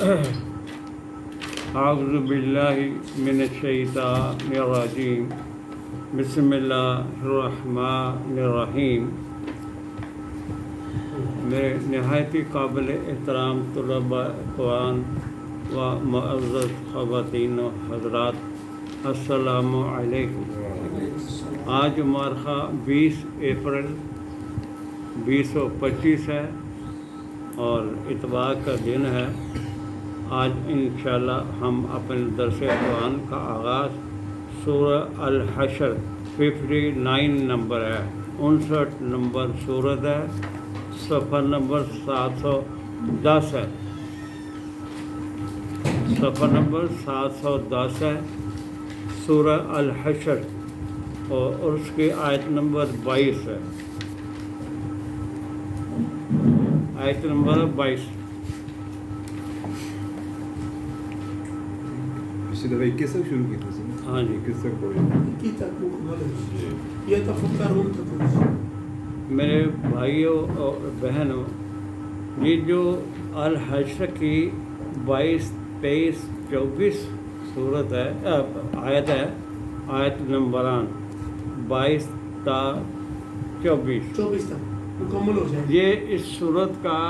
اعوذ باللہ من الشیطان الرجیم بسم اللہ الرحمن الرحیم۔ میرے نہایت قابل احترام طلباء قرآن و معزز خواتین و حضرات، السلام علیکم۔ آج مورخہ 20 اپریل 2025 ہے اور اتوار کا دن ہے۔ آج انشاءاللہ ہم اپنے درس قرآن کا آغاز سورہ الحشر 59 نمبر ہے، 59 نمبر سورت ہے، صفحہ نمبر 710 ہے، صفحہ نمبر 710 ہے سورہ الحشر، اور اس کی آیت نمبر 22 ہے، آیت نمبر 22۔ پچھلی دفعہ 21 تک شروع کی تھی۔ ہاں جی، 21 تک پڑھی۔ میرے بھائیوں اور بہنوں، یہ جو الحشر کی 22، 23، 24 صورت ہے، آیت ہے، آیت نمبران 22 تا 24 مکمل ہو جائے، یہ اس صورت کا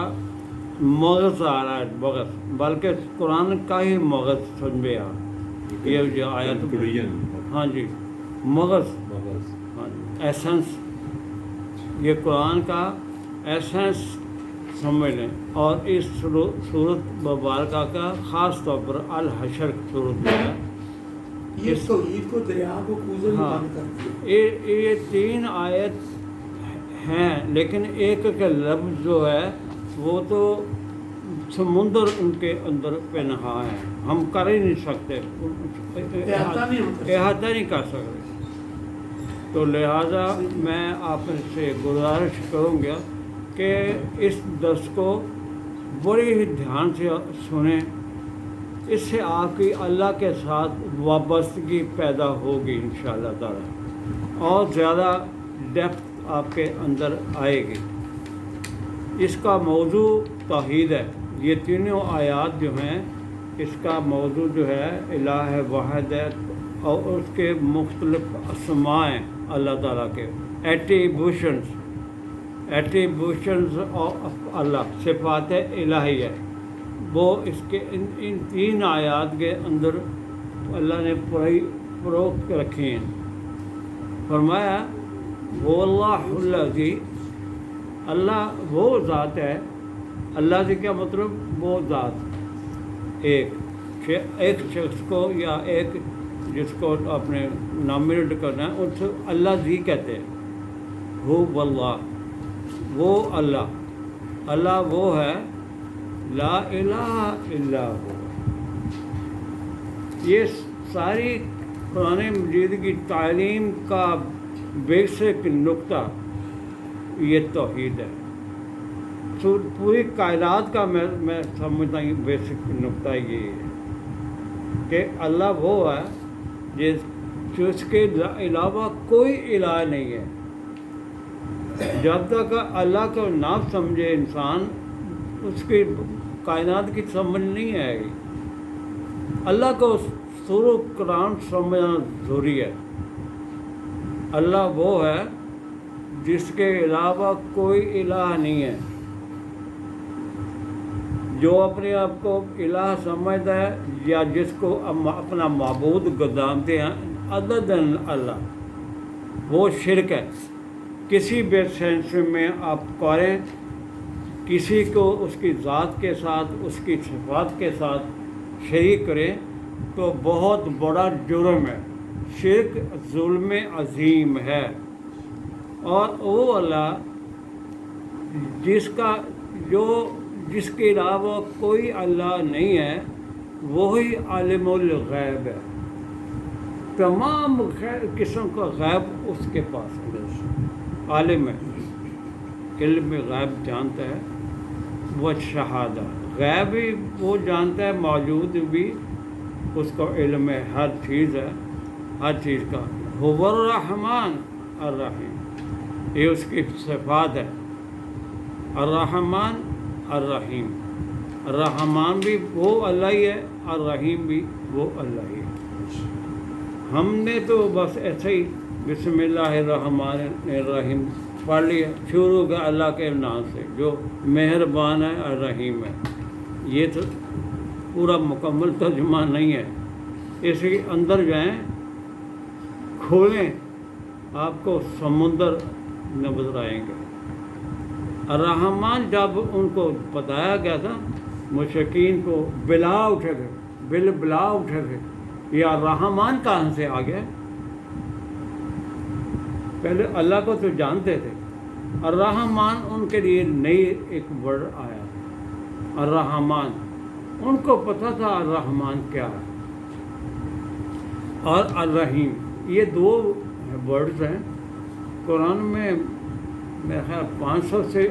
مغز آ رہا ہے، مغز، بلکہ قرآن کا ہی مغز سمجھے آپ، یہ جو آیت، ہاں جی، مغز، ہاں جی، ایسنس، یہ قرآن کا ایسنس سمجھ لیں۔ اور اس صورت مبارکہ کا خاص طور پر الحشر صورت جو ہے، عید کو دریا کو کوزے ہاں، میں کرتی ہے۔ یہ 3 آیت ہیں، لیکن ایک کا لفظ جو ہے وہ تو سمندر ان کے اندر پنہا ہے، ہم کر ہی نہیں سکتے، احاطہ نہیں کر سکتے۔ تو لہٰذا میں آپ سے گزارش کروں گا کہ اس درس کو بڑے ہی دھیان سے سنیں، اس سے آپ کی اللہ کے ساتھ وابستگی پیدا ہوگی انشاءاللہ تعالی، اور زیادہ ڈیپتھ آپ کے اندر آئے گی۔ اس کا موضوع توحید ہے، یہ تینوں آیات جو ہیں اس کا موضوع جو ہے الہ واحد ہے، اور اس کے مختلف اسماء ہیں اللہ تعالیٰ کے، ایٹریبیوشنز آف اللہ، صفات الہیہ، وہ اس کے ان 3 آیات کے اندر اللہ نے فروخت رکھی ہیں۔ فرمایا وہ اللہ، اللہ وہ ذات ہے، اللہ سے کیا مطلب، وہ ذات، ایک شخص کو یا ایک جس کو اپنے نامنیٹ کرنا ہے، اس کو اللہ جی کہتے ہیں۔ ہو واللہ، وہ اللہ، اللہ وہ ہے، لا الہ الا ہو۔ یہ ساری قرآن مجید کی تعلیم کا بیسک نقطہ یہ توحید ہے۔ پوری کائنات کا میں سمجھتا ہوں بیسک نقطہ یہ ہے کہ اللہ وہ ہے جس کے علاوہ کوئی الہ نہیں ہے۔ جب تک اللہ کو نہ سمجھے انسان، اس کی کائنات کی سمجھ نہیں آئے گی۔ اللہ کو سورہ قرآن سمجھنا ضروری ہے۔ اللہ وہ ہے جس کے علاوہ کوئی الہ نہیں ہے۔ جو اپنے آپ کو الہ سمجھتا ہے یا جس کو اپنا معبود گردانتے ہیں ادر دین اللہ، وہ شرک ہے۔ کسی بھی سینس میں آپ کریں، کسی کو اس کی ذات کے ساتھ، اس کی صفات کے ساتھ شریک کریں تو بہت بڑا جرم ہے، شرک ظلم عظیم ہے۔ اور وہ اللہ جس کے علاوہ کوئی اللہ نہیں ہے، وہی عالم الغیب ہے۔ تمام قسم کا غیب اس کے پاس ہے، عالم ہے، علم غیب جانتا ہے، وہ شہادہ غیب بھی وہ جانتا ہے، موجود بھی اس کا علم ہے، ہر چیز ہے، ہر چیز کا۔ هو الرحمن الرحیم، یہ اس کی صفات ہے، الرحمن الرحیم۔ رحمان بھی وہ اللہ ہی ہے اور رحیم بھی وہ اللہ ہی ہے. ہم نے تو بس ایسے ہی بسم اللہ الرحمن الرحیم پڑھ لیا، شروع کا اللہ کے نام سے جو مہربان ہے اور رحیم ہے. یہ تو پورا مکمل ترجمہ نہیں ہے. اس کے اندر جائیں، کھولیں، آپ کو سمندر نظر آئیں گے. الرحمن جب ان کو بتایا گیا تھا، مشرکین کو بلا اٹھے تھے، بلا اٹھے تھے، یہ الرحمن کہاں سے آ گیا؟ پہلے اللہ کو تو جانتے تھے، الرحمن ان کے لیے نئی ایک ورڈ آیا. الرحمن ان کو پتہ تھا الرحمن کیا ہے، اور الرحیم یہ دو ورڈز ہیں. قرآن میں میرا خیال 500 سے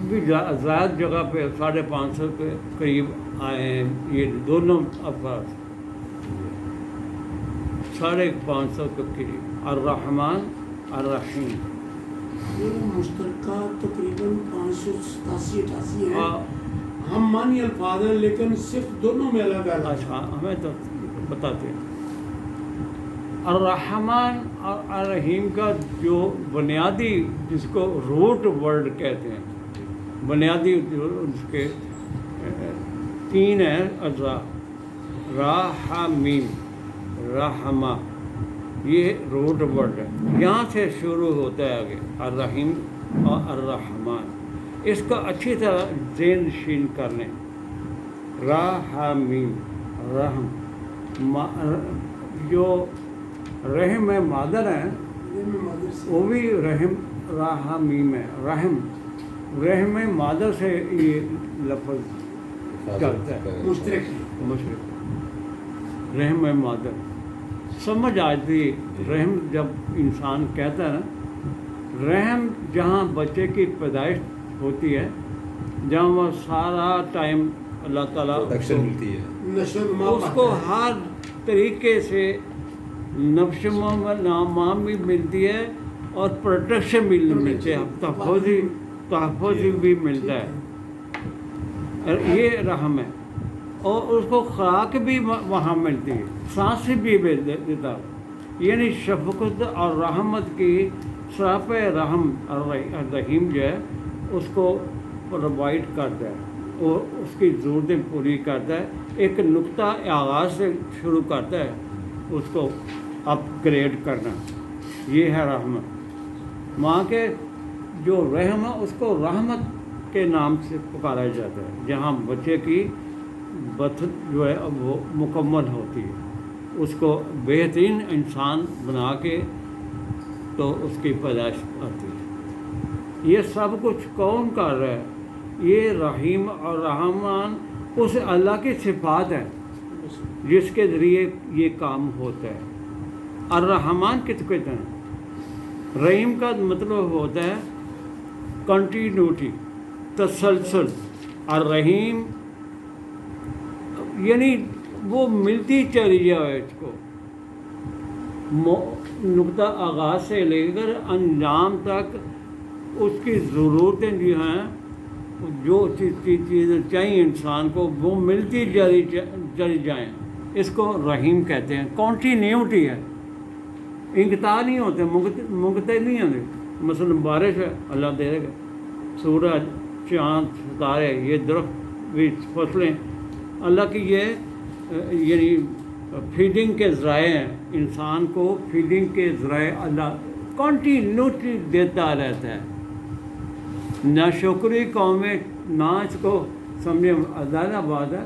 بھی زیادہ جگہ پہ 550 کے قریب آئے ہیں یہ دونوں الفاظ، 550 کے قریب، الرحمن الرحیم. یہ مشترکہ تقریباً 587-88 ہیں. ہم مانی الفاظ ہیں لیکن صرف دونوں میں الگ الگ. اچھا ہمیں تو بتاتے ہیں. الرحمن اور الرحیم کا جو بنیادی، جس کو روٹ ورڈ کہتے ہیں، بنیادی جو اس کے 3 ہیں اجزاء، را ح میم، رحمہ، یہ روٹ ورڈ ہے. یہاں سے شروع ہوتا ہے آگے الرحیم اور الرحمن. اس کا اچھی طرح ذہن نشین کر لیں. را ح میم رحم، جو رحم مادر ہیں وہ بھی رحم راہ میم ہے. رحم مادر سے یہ لفظ چلتا ہے، مشرق رحم مادر. سمجھ آتی رحم جب انسان کہتا ہے نا، رحم جہاں بچے کی پیدائش ہوتی ہے، جہاں وہ سارا ٹائم اللہ تعالیٰ ملتی ہے، اس کو ہر طریقے سے نفش نام بھی ملتی ہے اور پروٹیکشن بھی ملتی ہے، تحفظ بھی ملتا ہے. یہ رحم ہے. اور اس کو خوراک بھی وہاں ملتی ہے، سانس بھی دیتا ہے. یعنی شفقت اور رحمت کی سراپ رحم الرحیم جو ہے اس کو پرووائڈ کرتا ہے اور اس کی ضرورتیں پوری کرتا ہے. ایک نقطہ آغاز سے شروع کرتا ہے اس کو اپ گریڈ کرنا. یہ ہے رحمت. ماں کے جو رحم ہے اس کو رحمت کے نام سے پکارا جاتا ہے، جہاں بچے کی بطن جو ہے وہ مکمل ہوتی ہے، اس کو بہترین انسان بنا کے تو اس کی پیدائش آتی ہے. یہ سب کچھ کون کر رہا ہے؟ یہ رحیم اور رحمان اس اللہ کی صفات ہے جس کے ذریعے یہ کام ہوتا ہے. الرحمن کس کہتے ہیں؟ رحیم کا مطلب ہوتا ہے کنٹینیوٹی، تسلسل. الرحیم یعنی وہ ملتی چلی جائے، اس کو نقطہ آغاز سے لے کر انجام تک اس کی ضرورتیں جو ہیں، جو چیزیں چاہیے انسان کو، وہ ملتی چلی جائیں. اس کو رحیم کہتے ہیں. کنٹینیوٹی ہے، انقطاع نہیں ہوتے، منقطع نہیں ہوتے. مثلا بارش ہے، اللہ دے گا. سورج، چاند، ستارے، یہ درخت بھی، فصلیں اللہ کی یہ یعنی فیڈنگ کے ذرائع ہیں. انسان کو فیڈنگ کے ذرائع اللہ کنٹینیوٹی دیتا رہتا ہے. نہ شکری قومیں نہ اس کو سمجھے علیحدہ بات ہے،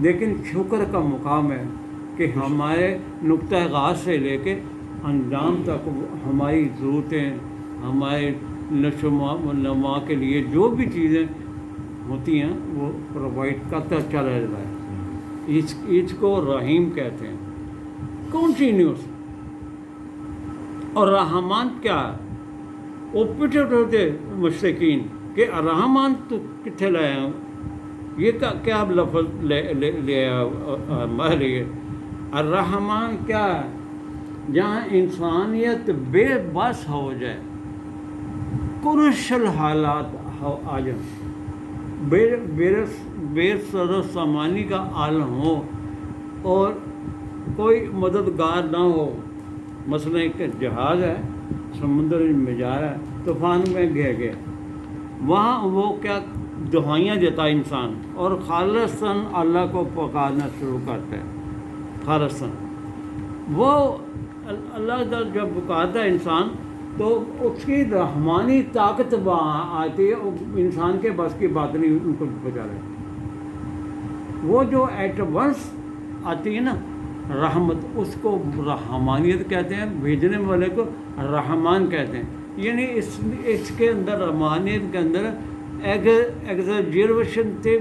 لیکن شکر کا مقام ہے کہ ہمارے نقطہ آغاز سے لے کے انجام تک ہماری ضرورتیں، ہمارے نشو و نما کے لیے جو بھی چیزیں ہوتی ہیں وہ پرووائڈ کرتا چلا جاتا ہے. اس کو رحیم کہتے ہیں، کنٹینیوس. اور رحمان کیا ہے؟ وہ پٹٹ ہوتے مشرکین کہ رحمان تو کتنے لائے ہیں، یہ کیا لفظ لے لیے. الرحمن کیا ہے؟ جہاں انسانیت بے بس ہو جائے، کرشل حالات آ جائیں، بے سر و سامانی کا عالم ہو اور کوئی مددگار نہ ہو. مثلا ایک جہاز ہے, سمندر میں جا رہا ہے, طوفان میں گھر گیا, وہاں وہ کیا دعائیاں دیتا ہے انسان اور خالصاً اللہ کو پکارنا شروع کرتا ہے. خالصاً وہ اللہ جب پکارتا ہے انسان تو اس کی رحمانی طاقت وہاں آتی ہے, انسان کے بس کی بات نہیں ان کو بچا رہے. وہ جو ایٹ ونس آتی ہے نا رحمت, اس کو رحمانیت کہتے ہیں, بھیجنے والے کو رحمان کہتے ہیں. یعنی اس کے اندر رحمانیت کے اندر ایگزیجریشن سے,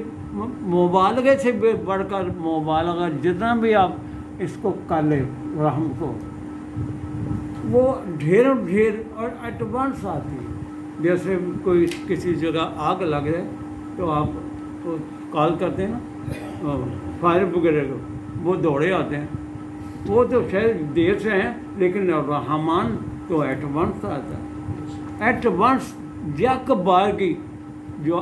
مبالغے سے بڑھ کر مبالغہ جتنا بھی آپ اس کو کر لیں رحم کو, وہ ڈھیر اور ایڈوانس آتی ہے. جیسے کوئی کسی جگہ آگ لگ جائے تو آپ کال کرتے ہیں نا فائر بریگیڈ کو, وہ دوڑے آتے ہیں. وہ تو شاید دیر سے ہیں لیکن رحمان تو ایڈوانس آتا ہے. ایڈوانس یک بار کی جو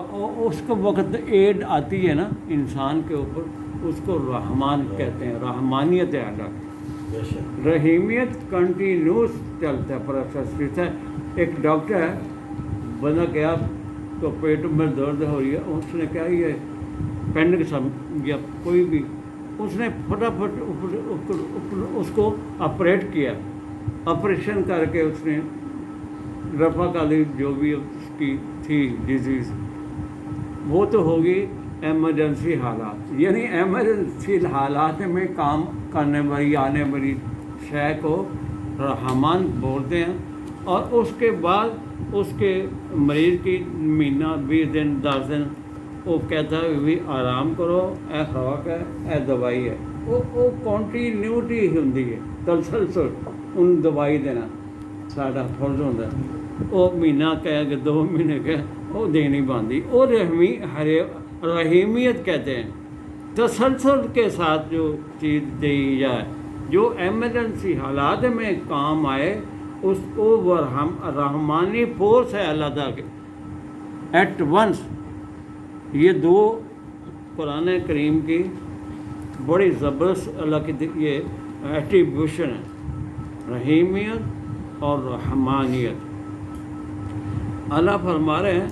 اس کو وقت ایڈ آتی ہے نا انسان کے اوپر, اس کو رحمان کہتے ہیں. رحمانیت ہے اللہ. رحیمیت کنٹینیوس چلتا ہے پروسیس ہے. ایک ڈاکٹر ہے, بندہ گیا تو پیٹ میں درد ہو رہی ہے, اس نے کیا یہ پینڈکس یا کوئی بھی, اس نے فٹافٹ اس کو آپریٹ کیا. آپریشن کر کے اس نے رفع کالی جو بھی اس کی تھی ڈیزیز وہ تو ہوگی ایمرجنسی حالات. یعنی ایمرجنسی حالات میں کام کرنے والی آنے والی شے کو رحمان بولتے ہیں. اور اس کے بعد اس کے مریض کی مہینہ 20 دن 10 دن وہ کہتا ہے بھی آرام کرو, اے خوراک ہے, اے دوائی ہے. وہ کنٹینیوٹی ہوتی ہے, تسلسل. ان دوائی دینا ساڈا فرض ہوتا ہے. وہ مہینہ کہہ کہ 2 مہینے کہہ وہ دینی بنتی. اور رحیمیت کہتے ہیں تسلسل کے ساتھ جو چیز دی جائے, جو ایمرجنسی حالات میں کام آئے, اس کو وہ رحمانی فورس ہے اللہ تعالیٰ کے ایٹ ونس. یہ 2 قرآن کریم کی بڑی زبردست اللہ کی یہ ایٹریبیوشن ہے, رحیمیت اور رحمانیت. اللہ فرما رہے ہیں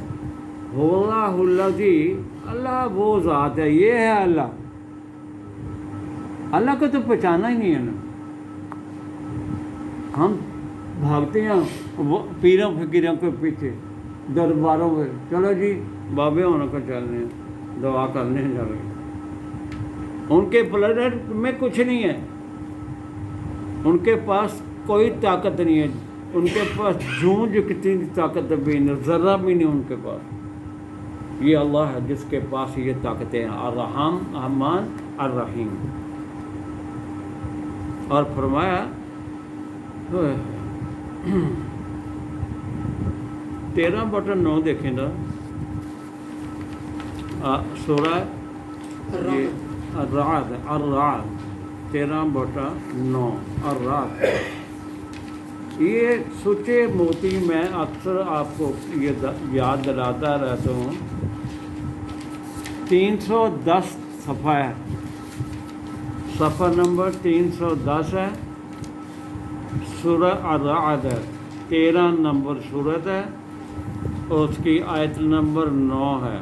اللہ الذی, اللہ وہ ذات ہے, یہ ہے اللہ. اللہ کو تو پہچانا ہی نہیں ہے نا. ہم بھاگتے ہیں وہ پیروں فقیروں کے پیچھے, درباروں میں, چلو جی بابے ہونے کو چل رہے ہیں, دعا کرنے چل رہے ہیں. ان کے پلانٹ میں کچھ نہیں ہے, ان کے پاس کوئی طاقت نہیں ہے, ان کے پاس جھونج کتنی طاقت بھی نہیں, ذرہ بھی نہیں ان کے پاس. یہ اللہ ہے جس کے پاس یہ طاقتیں ہیں, الرحمان الرحیم. اور فرمایا 13/9 دیکھیں گا سورہ الرعد 13/9 الرعد. یہ سچے موتی میں اکثر آپ کو یہ یاد دلاتا رہتا ہوں. 310 صفحہ ہے, صفحہ نمبر 310 ہے. سورہ الرعد ہے, 13 نمبر سورت ہے اور اس کی آیت نمبر 9 ہے.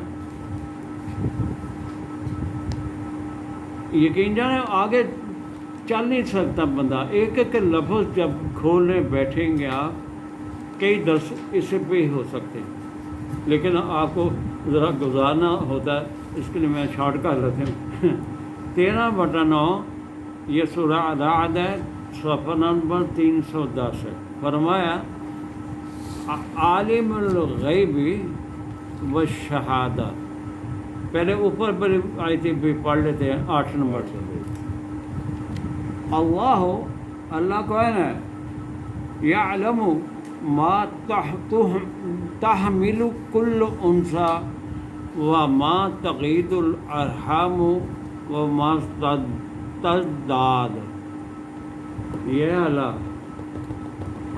یقین جانے آگے چل نہیں سکتا بندہ. ایک ایک لفظ جب کھولنے بیٹھیں گے آپ, کئی درس اس پہ ہی ہو سکتے ہیں, لیکن آپ کو ذرا گزارنا ہوتا ہے, اس کے لیے میں شارٹ کر لیتے ہوں. 13/9 یہ سورہ الرعد ہے, صفحہ نمبر 310 ہے. فرمایا عالم الغیب والشہادہ. پہلے اوپر پر آئی تھی بھی پڑھ لیتے ہیں 8 نمبر سے. اللہ کون ہے, یعلم ما تحمل کل انثی وما تغید الارحام وما تزداد. یہ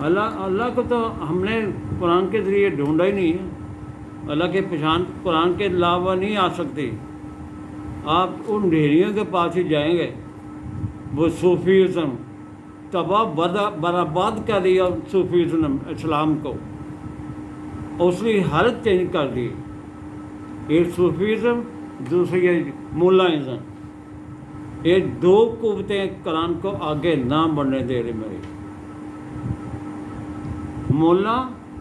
اللہ کو تو ہم نے قرآن کے ذریعے ڈھونڈا ہی نہیں ہے. اللہ کی پہچان قرآن کے علاوہ نہیں آ سکتی. آپ ان ڈھیریوں کے پاس ہی جائیں گے. وہ صوفیزم تباہ برباد کر دیا صوفیزم اسلام کو، اس کی حالت چینج کر دی. ایک صوفیزم، دوسری ملائزم. یہ دو قوتیں قرآن کو آگے نہ بڑھنے دے رہی. میری مولا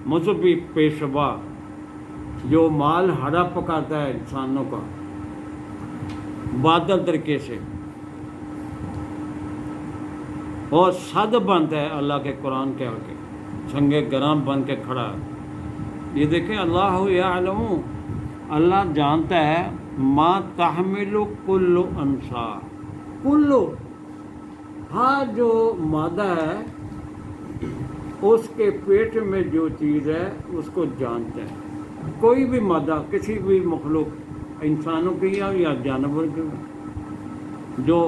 مذہبی پیشوا جو مال ہڑا پکاتا ہے انسانوں کا باطل طریقے سے، اور صد بنتا ہے اللہ کے قرآن کے آگے، سنگے گرام بن کے کھڑا ہے. یہ دیکھیں، اللہ یعلم، اللہ جانتا ہے ما تحمل کل انسا، کل، ہر جو مادہ ہے اس کے پیٹ میں جو چیز ہے اس کو جانتا ہے. کوئی بھی مادہ کسی بھی مخلوق، انسانوں کی یا جانور کی، جو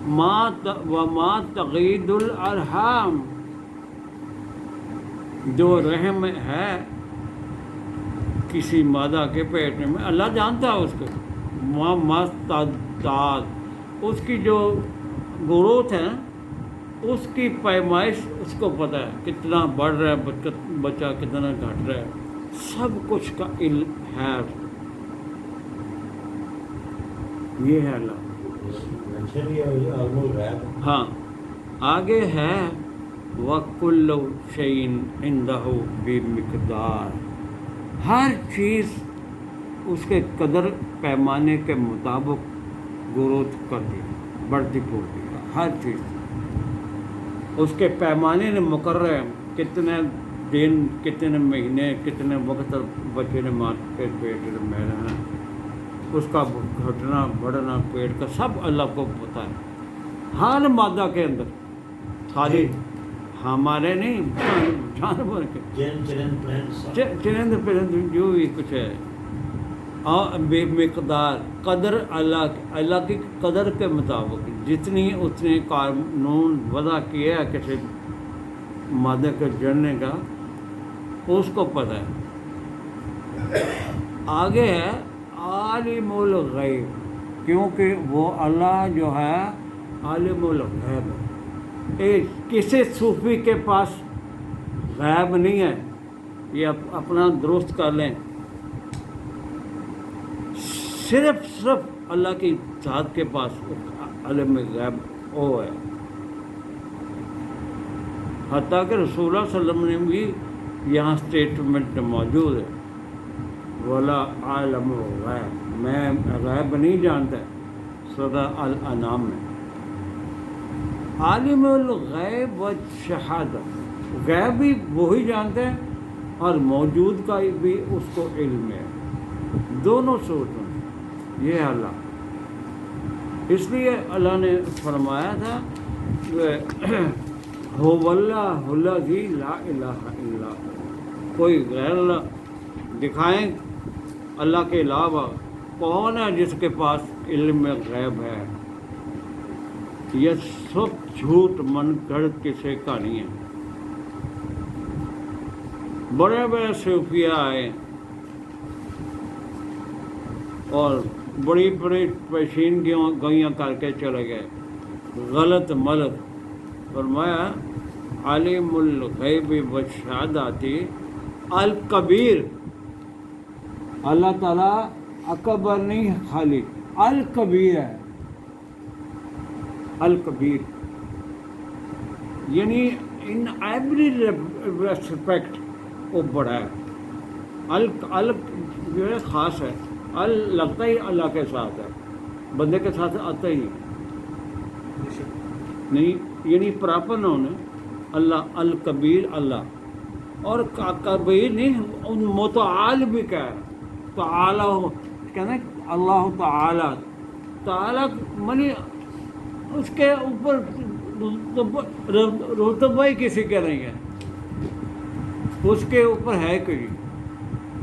وما تغید الارحام، جو رحم ہے کسی مادہ کے پیٹ میں، اللہ جانتا ہے اس کو. تعداد، اس کی جو گروتھ ہے، اس کی پیمائش اس کو پتہ ہے، کتنا بڑھ رہا ہے بچہ، کتنا گھٹ رہا ہے، سب کچھ کا علم ہے. یہ ہے اللہ. ہاں، آگے ہے وَكُلُّ شَيْءٍ عِندَهُ بِمِقْدَارٍ، ہر چیز اس کے قدر پیمانے کے مطابق گروتھ کرتی ہے، بڑھتی پھولتی ہے. ہر چیز اس کے پیمانے نے مقرر ہے، کتنے دن، کتنے مہینے، کتنے وقت بچے نے ماں کے پیٹ میں رہنا، اس کا گھٹنا بڑھنا پیٹ کا سب اللہ کو پتہ ہے. ہر مادہ کے اندر، خالی ہمارے نہیں، جانور کے، چرند پرند جو بھی کچھ ہے. اور بے مقدار، قدر اللہ کی قدر کے مطابق جتنی اتنے قانون وضع کیا ہے کسی مادے کے جڑنے کا، اس کو پتہ ہے. آگے ہے عالم الغیب، کیونکہ وہ اللہ جو ہے عالم الغیب ہے. کسی صوفی کے پاس غیب نہیں ہے، یہ اپنا درست کر لیں. صرف اللہ کی ذات کے پاس علم غیب وہ ہے. حتیٰ کہ رسول اللہ صلی اللہ علیہ وسلم نے بھی یہاں اسٹیٹمنٹ موجود ہے، ولا عالم الغیب، میں غیب نہیں جانتا. سورہ الانعام میں عالم الغیب والشہادہ، غیب بھی وہی جانتے ہیں اور موجود کا بھی اس کو علم ہے، دونوں صورتوں میں. یہ ہے اللہ. اس لیے اللہ نے فرمایا تھا هو اللہ الذی لا الہ الا هو، کوئی غیر اللہ دکھائیں اللہ کے علاوہ کون ہے جس کے پاس علم غیب ہے. یہ سب جھوٹ من گھڑت کسی کا نہیں ہے. بڑے بڑے صوفیاء آئے اور بڑی بڑی پیشین گوئیاں کر کے چلے گئے، غلط ملت. فرمایا عالم الغیب والشہادۃ الکبیر، اللہ تعالیٰ اکبر نہیں، خالی الکبیر ہے. الکبیر یعنی ان ایوری ریسپیکٹ وہ بڑا ہے. ال جو ہے خاص ہے، ال لگتا ہی اللہ کے ساتھ ہے، بندے کے ساتھ آتا ہی نہیں، یعنی پراپر نون ہے اللہ. الکبیر اللہ، اور کبیر نہیں، متعال بھی کہہ رہا. تعالی کہنا اللہ تعالی، تعالی منی اس کے اوپر رتبہ ہی کسی کا نہیں ہے، اس کے اوپر ہے کوئی،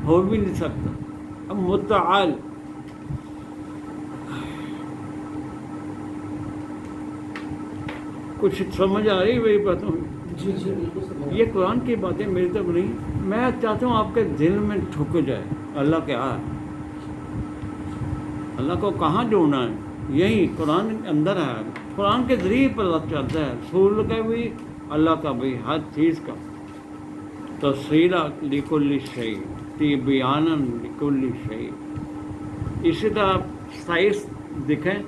ہو بھی نہیں سکتا. اب متعال، کچھ سمجھ آ رہی میری باتوں میں؟ جی جی بالکل یہ قرآن کی باتیں میری طرف نہیں، میں چاہتا ہوں آپ کے دل میں ٹھک جائے اللہ کیا ہے، اللہ کو کہاں ڈھونڈنا ہے، یہی قرآن کے اندر ہے، قرآن کے ذریعے پتہ چلتا ہے، رسول کا بھی اللہ کا بھی، ہر چیز کا تفصیل لکل شیء تبیانا لکل شیء۔ اسی طرح 27 دکھیں،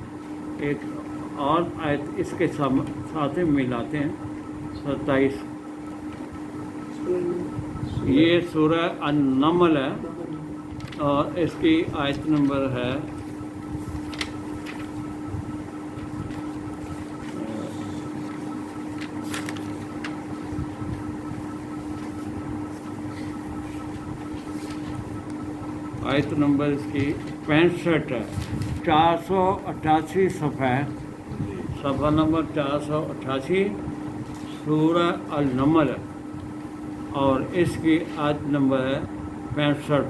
ایک اور آیت اس کے ساتھ ملاتے ہیں 27، یہ سورہ النمل ہے اور اس کی آیت نمبر ہے 65 ہے، 488 صفحہ ہے، صفحہ نمبر 488 سورہ النمل ہے اور اس کی آیت نمبر ہے 65۔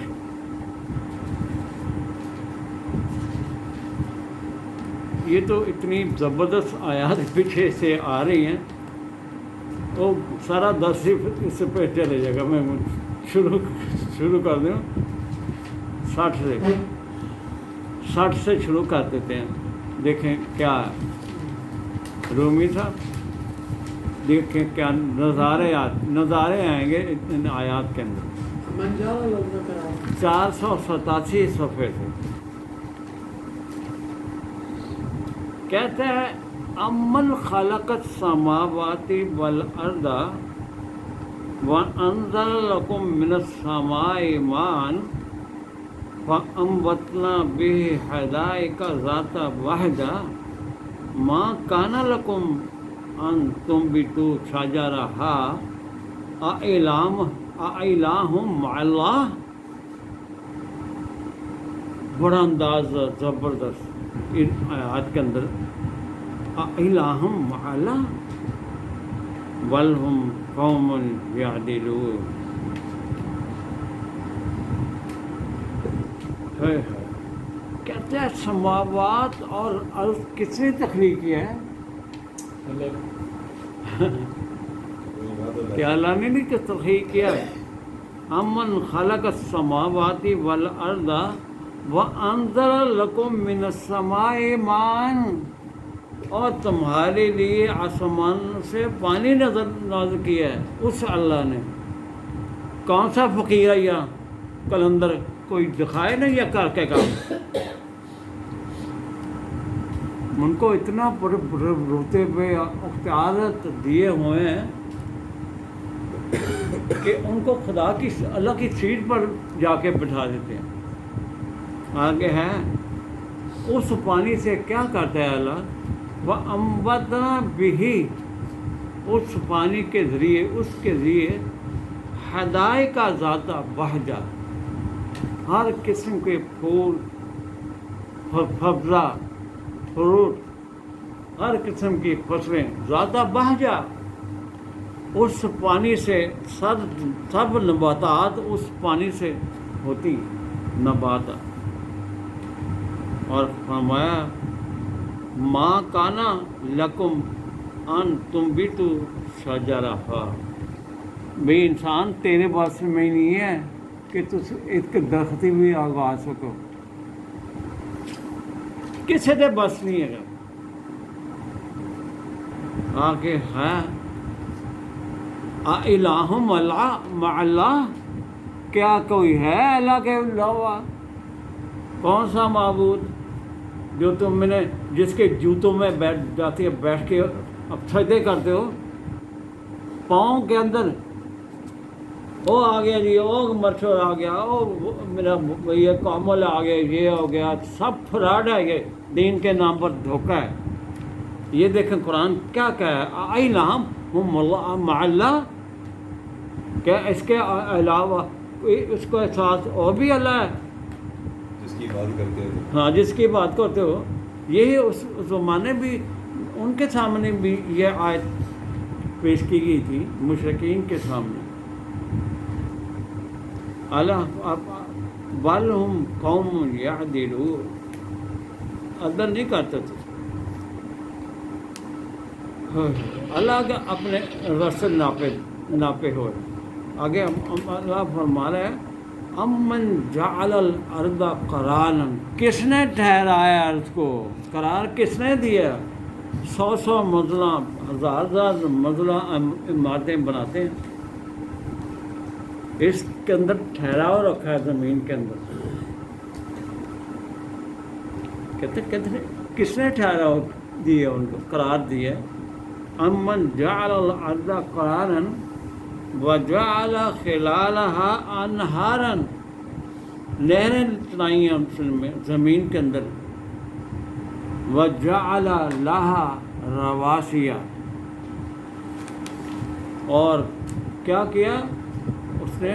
یہ تو اتنی زبردست آیات پیچھے سے آ رہی ہیں، وہ سارا درس ہی اس پہ چلے جائے گا، میں شروع کر دوں 60 سے شروع کر دیتے ہیں، دیکھیں کیا ہے، رومی تھا، دیکھیں کیا نظارے آئیں گے ان آیات کے اندر، 487 صفحے سے۔ کہتے ہیں امن خلق السماوات والارض وانزل لکم من السماء ماء فانبتنا به حدائق ذات بہجہ ما کان لکم ان تنبتوا شجرها اإلہ مع اللہ۔ بڑا انداز زبردست ان آیات کے اندر، اإلہ مع اللہ بل ہم قوم یعدلون۔ کہتے ہیں سماوات اور ارض کس نے تخلیق کیا ہے؟ کیا اللہ نے نہیں تخلیق کیا ہے؟ امن خلق السماوات والارض وانزل لکم من السماء ماء، اور تمہارے لیے آسمان سے پانی نازل کیا ہے اس اللہ نے۔ کون سا فقیر ہے یا کلندر کوئی دکھائے نہیں یا کر کے کام، ان کو اتنا روتے پہ اختیارات دیے ہوئے ہیں کہ ان کو خدا کی اللہ کی سیٹ پر جا کے بٹھا دیتے ہیں۔ آگے ہے اس پانی سے کیا کرتا ہے اللہ، وَأَنبَتْنَا بِهِ، اس پانی کے ذریعے، اس کے ذریعے حدائق ذات بہجہ، ہر قسم کے پھول، سبزہ، فروٹ، ہر قسم کی فصلیں ذات بہجہ، اس پانی سے سب نباتات اس پانی سے ہوتی نباتات۔ اور فرمایا ما کانا لکم ان تنبتوا شجرہا، بھئی انسان تیرے بس میں نہیں ہے کہ تو اس کے درختی بھی اگا سکو، کسی دے بس نہیں ہے۔ آگے ہے اِلٰہٌ مع اللہ، کیا کوئی ہے اللہ کے علاوہ؟ کون سا معبود جو تم نے جس کے جوتوں میں بیٹھ کے اب سجدے کرتے ہو، پاؤں کے اندر وہ آ گیا جی، وہ مرچور آ گیا، وہ میرا یہ کامل آ گیا، یہ ہو گیا، سب فراڈ ہے، یہ دین کے نام پر دھوکہ ہے۔ یہ دیکھیں قرآن کیا ہے، اِلٰہٌ مع اللہ، کیا اس کے علاوہ اس کو احساس اور بھی اللہ ہے جس کی بات کرتے ہو؟ ہاں، جس کی بات کرتے ہو۔ یہی اس زمانے بھی ان کے سامنے بھی یہ آیت پیش کی گئی تھی، مشرکین کے سامنے۔ اللہ بل ہم قوم یعدلون، عدل نہیں کرتے تھے۔ اللہ کے اپنے رستے ناپے ہوئے. آگے اللہ فرما رہا ہے امن جعل الارض قرارا، کس نے ٹھہرایا ارض کو قرار، کس نے دیا؟ 100 منزلہ 1000 منزلہ عمارتیں بناتے ہیں، اس کے اندر ٹھہراؤ رکھا ہے زمین کے اندر. کہتے کس نے ٹھہراؤ دیا، ان کو قرار دیا؟ امن جعل الارض قرارا وجعل خلالها انہارا، نہریں چلائیں زمین کے اندر. وجعل لها رواسیا، اور کیا کیا؟ اس نے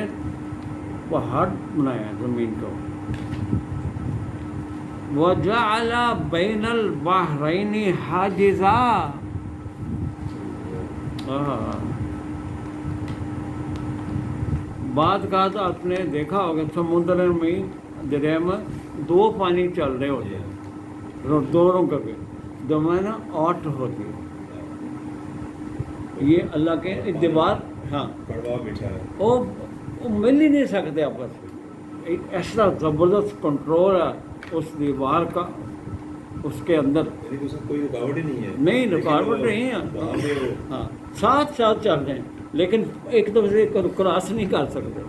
پہاڑ بنایا زمین کو. وجعل بین البحرین حاجزا، بعد کا تو آپ نے دیکھا ہوگا سمندر میں دریا میں 2 پانی چل رہے ہوتے ہیں، دونوں کر کے درمیان 8 ہوتی ہے. یہ اللہ کے دیوار، ہاں کڑوا میٹھا ہے، وہ مل ہی نہیں سکتے آپس میں. ایک ایسا زبردست کنٹرول ہے اس دیوار کا، اس کے اندر یعنی اس میں کوئی رکاوٹ ہی نہیں ہے. نہیں، رکاوٹ نہیں ہے. ہاں ساتھ چل رہے ہیں لیکن ایک دوسرے کو کراس نہیں کر سکتے.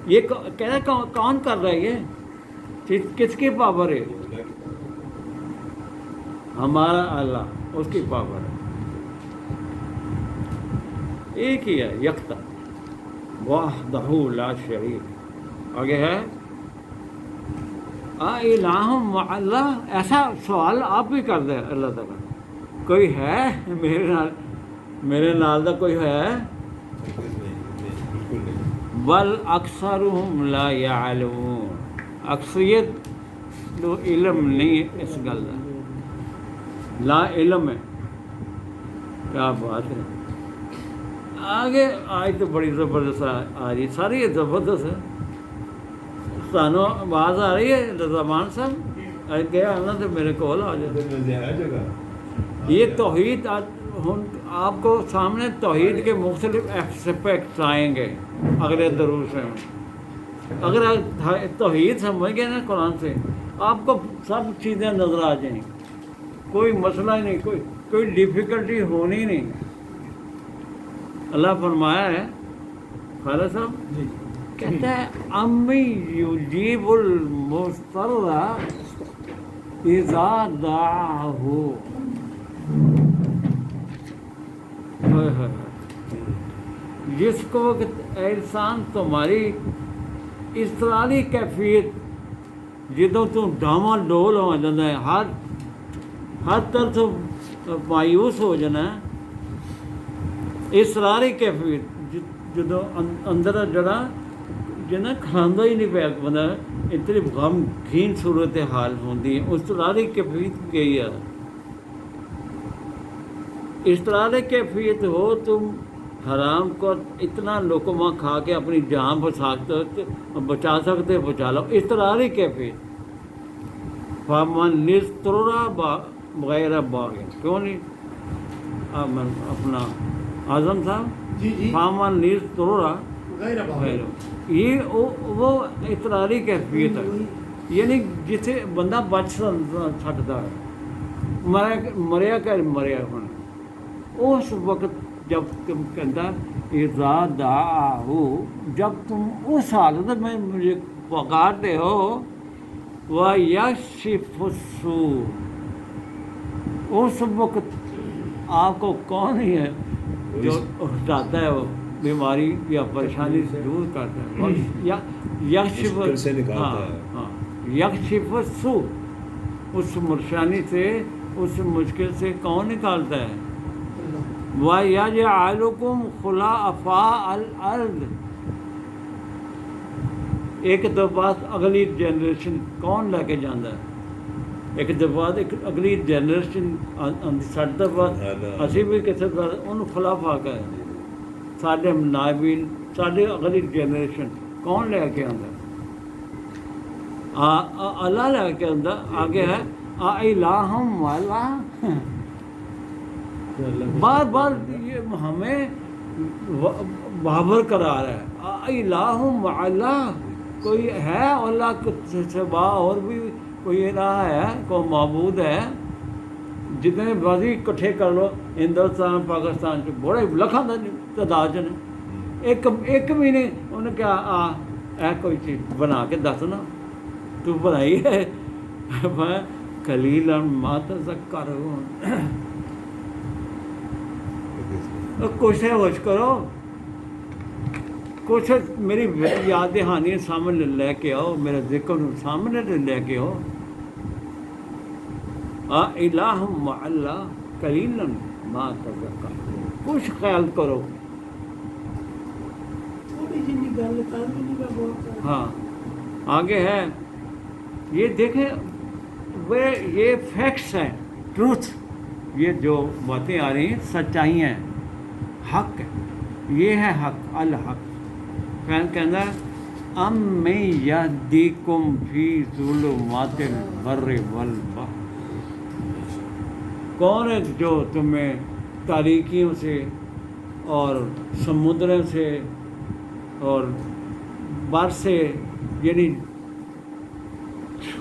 یہ کہہ رہا کون کر رہا ہے؟ یہ کس کی پاور ہے؟ ہمارا اللہ، اس کی پاور ہے. ایک ہی ہے، یکتا، وحدہ لا شریک. آگے ہے الہ مع اللہ. ایسا سوال آپ بھی کر دیں اللہ تعالیٰ، کوئی ہے میرے نال دا کوئی ہے؟ بالکل نہیں. بل اکثرہم لا یعلمون، اکثریت تو علم نہیں ہے اس گل کا، لا علم ہے. کیا بات ہے. آگے آج تو بڑی زبردست آ رہی، ساری زبردست ہے. سانو آواز آ رہی ہے زمان صاحب؟ کیا آنا تو میرے کول آ جائے. یہ توحید آپ کو سامنے توحید کے مختلف ایسپیکٹس آئیں گے اگلے دروس میں. اگر توحید سمجھ گئے نا قرآن سے، آپ کو سب چیزیں نظر آ جائیں، کوئی مسئلہ ہی نہیں، کوئی ڈیفیکلٹی ہونی نہیں. اللہ فرمایا ہے خالد صاحب کہتا ہے امی یجیب المضطر اذا دعاہ. جس کو وقت انسان تمہاری اضطراری کیفیت جدوں تو ڈاواں ڈول ہو جانا ہے، ہر طرف مایوس ہو جانا ہے. اضطراری کیفیت جدوں اندر جڑا جنا کھاندہ ہی نہیں پیا بندہ، اتنی غمگین صورت حال ہوتی ہے. اضطراری کیفیت گئی ہے. اضطراری کیفیت ہو، تم حرام کو اتنا لقمہ کھا کے اپنی جان بچا سکتے بچا لو. اضطراری کیفیت. فمن اضطر بغیر باغ، کیوں نہیں اپنا اعظم صاحب جی فمن اضطر غیر یہ وہ اضطراری کیفیت ہے، یعنی جسے بندہ بچ سکتا ہے. مریا ہوں اس وقت جب تم کہتا اذا دعاہ، جب تم اس حالت میں مجھے پکارتے ہو. وَيَكْشِفُ السُّوءَ، اس وقت آپ کو کون ہی ہے جو ہٹاتا ہے وہ بیماری یا پریشانی سے دور کرتا ہے. یکشف السوء، اس پریشانی سے، اس مشکل سے کون نکالتا ہے؟ وَيَجْعَلُكُمْ خُلَفَاءَ الْأَرْضِ، ایک دو بعد اگلی جنریشن کون لے کے جانا ہے؟ ایک دو بعد اگلی جنریشن ساڈے تو بعد اسی بھی کسی طرح ان خلافا کا ہے، سارے نائبین، سارے اگلی جنریشن کون لے کے آتا؟ اللہ لے کے آتا. آگے ہے الہم والا، بار بار یہ ہمیں بابر کرا رہا ہے الہ مع اللہ، کوئی ہے اللہ کے سوا اور بھی کوئی الہ ہے، کوئی معبود ہے؟ جتنے بازی اکٹھے کر لو ہندوستان پاکستان کے بڑے لکھاں تعداد نے، ایک بھی نہیں انہیں کیا اے کوئی چیز بنا کے دس نا تو بنائی ہے، میں قلیلا ما تذکرون۔ کچھ ہوش کرو، کچھ میری یاد دہانی سامنے لے کے آؤ، میرا ذکر سامنے لے کے آؤ۔ الہ مع اللہ قلیلا ما تذکرون، کچھ خیال کرو۔ تھوڑی جی گل کر بھی نہیں میں بہت کر ہاں آگے ہے یہ دیکھیں، وہ یہ فیکٹس ہیں، ٹروتھ، یہ جو باتیں آ رہی ہیں سچائی ہیں، حق ہے، یہ ہے حق، الحق۔ کہنا ام من یہدیکم فی ظلمات البر والبحر، کون ہے جو تمہیں تاریکیوں سے اور سمندروں سے اور بر سے، یعنی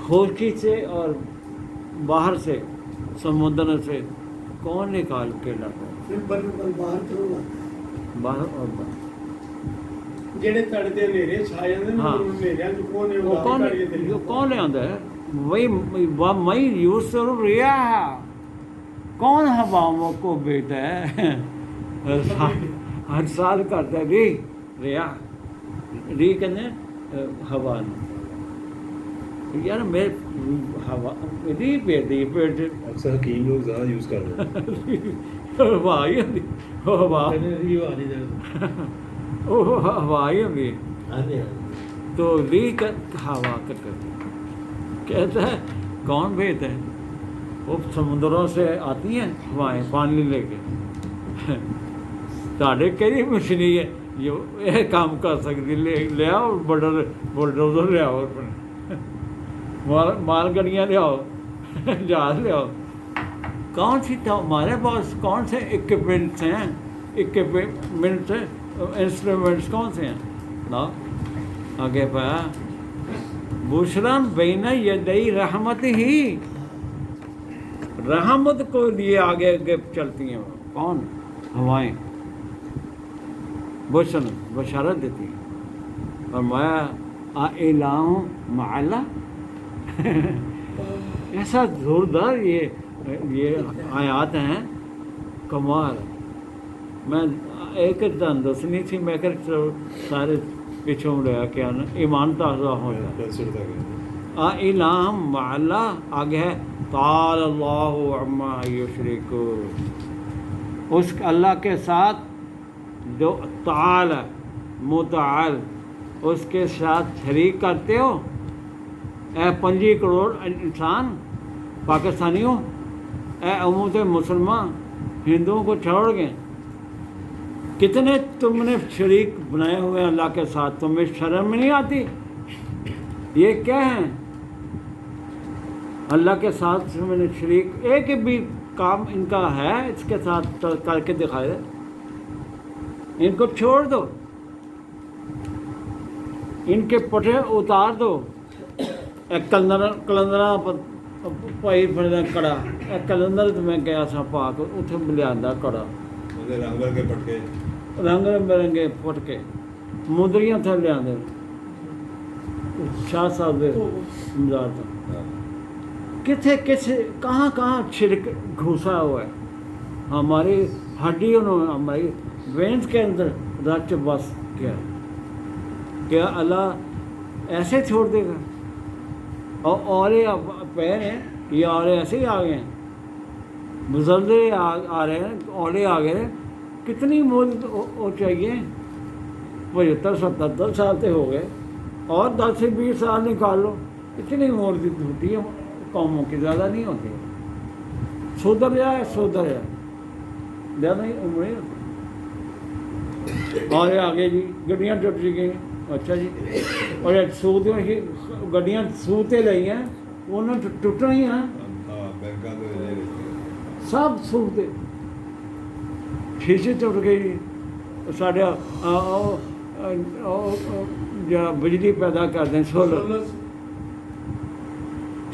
خشکی سے اور باہر سے، سمندر سے کون نکال کے لاتا ہے؟ پھر باہر کروں گا باہر اور باہر جڑے تڑ دے نیرے چھا جاندے نے، ہاں۔ نیرے جو کون ہے وہ کون آتا ہے؟ وہی میں یوسر ریاح، کون ہواؤں کو بھیجتا ہے؟ ہر سال کرتا ہے ریاح، ری کہتے ہیں ہوا، یار میں ہوا ری بھیجتی پیٹ اکثر حکیم لوگ زیادہ یوز کر رہے ہیں۔ ہوا ہی ہوتی، ہوا ہوا ہی ہوتی تو ری کا ہوا کرتے کہتا ہے کون بھیجتا ہے؟ وہ سمندروں سے آتی ہیں ہوائیں پانی لے کے، ساڑھے کہی مشینی ہے یہ کام کر سکتی، لے آؤ بلڈوزر لے آؤ، مال گاڑیاں لے آؤ، جہاز لے آؤ، کون سی ہمارے پاس کون سے اکوپمنٹس ہیں، اکوپمنٹس انسٹرومنٹس کون سے ہیں نا؟ آگے پایا بشرا بین یدی رحمت ہی، رحمت کو لیے آگے آگے چلتی ہیں، کون؟ ہوائیں بشارت دیتی ہیں، اور میں الہ مع اللہ، ایسا زوردار یہ آیات ہیں، کمال۔ میں ایک دن دسنی تھی، میں کہ سارے پیچھوں رہا کیا نا ایمان تازہ ہو جائے۔ الہ مع اللہ آگے ہے تعالی اللہ عما یشرکون، اس اللہ کے ساتھ جو تعالی متعال اس کے ساتھ شریک کرتے ہو، اے 25 کروڑ انسان پاکستانیوں، اے امت مسلمان ہندوؤں کو چھوڑ گئے، کتنے تم نے شریک بنائے ہوئے ہیں اللہ کے ساتھ، تمہیں شرم نہیں آتی؟ یہ کیا ہیں؟ اللہ کے ساتھ میں نے شریک ایک بھی کام ان کا ہے اس کے ساتھ کر کے دکھائے، ان کو چھوڑ دو، ان کے پٹھے اتار دو، ایک کلندرا پائی پھر کڑا، ایک کلندر تو میں گیا سا پاک اتنے لیا کڑا، رنگ برنگے پٹکے، رنگ برنگے پٹکے مندریاں تھے لیا شاہ صاحب دے مزار تھا، کتنے کہاں چھڑک گھسا ہوا ہے، ہماری ہڈیوں نے ہماری وینس کے اندر رچ بس کیا اللہ ایسے چھوڑ دے گا؟ اور اورے پیر ہیں، یہ اورے ایسے ہی آ گئے ہیں، بزرگے آ رہے ہیں، اورے آ گئے، کتنی مدت ہو چاہیے؟ 75-77 سال سے ہو گئے، اور 10 سے 20 سال نکال لو، اتنی مدت ہوتی ہے قوموں کی، زیادہ نہیں ہوتی، سدھر جائے زیادہ ہی عمریں ہوتی۔ اور آگے جی گڈیاں ٹوٹ گئی، اچھا جی، اور گڈیاں سوتے رہی ہیں، انہوں نے ٹوٹنا ہی ہیں، سب سوتے ਸ਼ੀਸ਼ੇ ਟੁੱਟ ਗਈ ਜੀ। ਸਾਡਾ ਜਿਹੜਾ ਬਿਜਲੀ ਪੈਦਾ ਕਰਦੇ ਸੋਲਰ,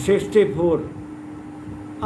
64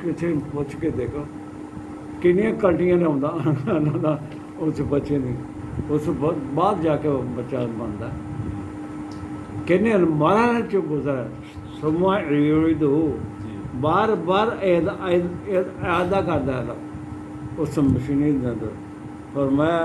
ਕਿਥੇ ਪੁੱਛ ਕੇ ਦੇਖੋ ਕਿੰਨੀਆਂ ਕਲਟੀਆਂ ਲਿਆਉਂਦਾ ਉਹਨਾਂ ਦਾ ਉਸ ਬੱਚੇ ਨੂੰ, ਉਸ ਬਾਅਦ ਜਾ ਕੇ ਉਹ ਬੱਚਾ ਬਣਦਾ। ਕਿੰਨੇ ਮਾਰਾਂ ਚੋਂ ਗੁਜ਼ਰ ਸਮਾ ਯੂਰਿਦੂ, ਬਾਰ ਬਾਰ ਐਦਾ ਕਰਦਾ ਹੈ ਉਸ ਮਸ਼ੀਨੀ ਦੇ ਅੰਦਰ। ਫਰਮਾਇਆ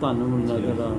ਤੁਹਾਨੂੰ ਨਜ਼ਰ ਆਉਣ।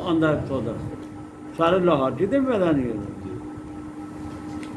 ਆਉਂਦਾ ਪੌਦਾ? ਸਾਰੇ ਲਾਹੌਰ ਜਿਹਦੇ ਪੈਦਾ ਨਹੀਂ ਹੁੰਦਾ,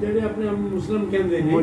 ਜਿਹੜੇ ਆਪਣੇ ਆਪ ਨੂੰ ਮੁਸਲਮ ਕਹਿੰਦੇ ਨੇ,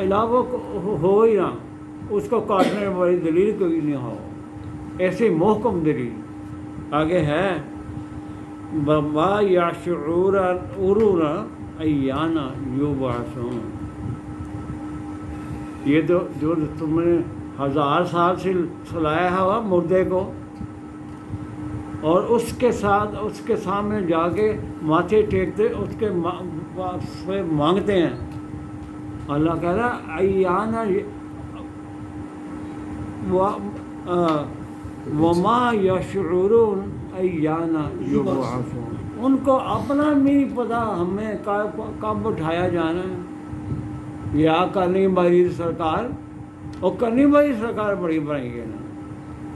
علاوہ ہو ہی نہ، اس کو کاٹنے والی دلیل کوئی نہیں ہو، ایسی محکم دلیل آگے ہے وما یشعرون ایان یبعثون. یہ جو تم نے 1000 سال سے سلایا ہوا مردے کو، اور اس کے سامنے جا کے ماتھے ٹیکتے، اس کے سے مانگتے ہیں. اللہ کہہ رہا ایان وما یشعرون ایان یبعثون. ان کو اپنا نہیں پتا ہمیں کب اٹھایا جانا ہے. یا کرنی بڑی سرکار، اور کرنی بڑی سرکار بڑی بنائی گئی نا،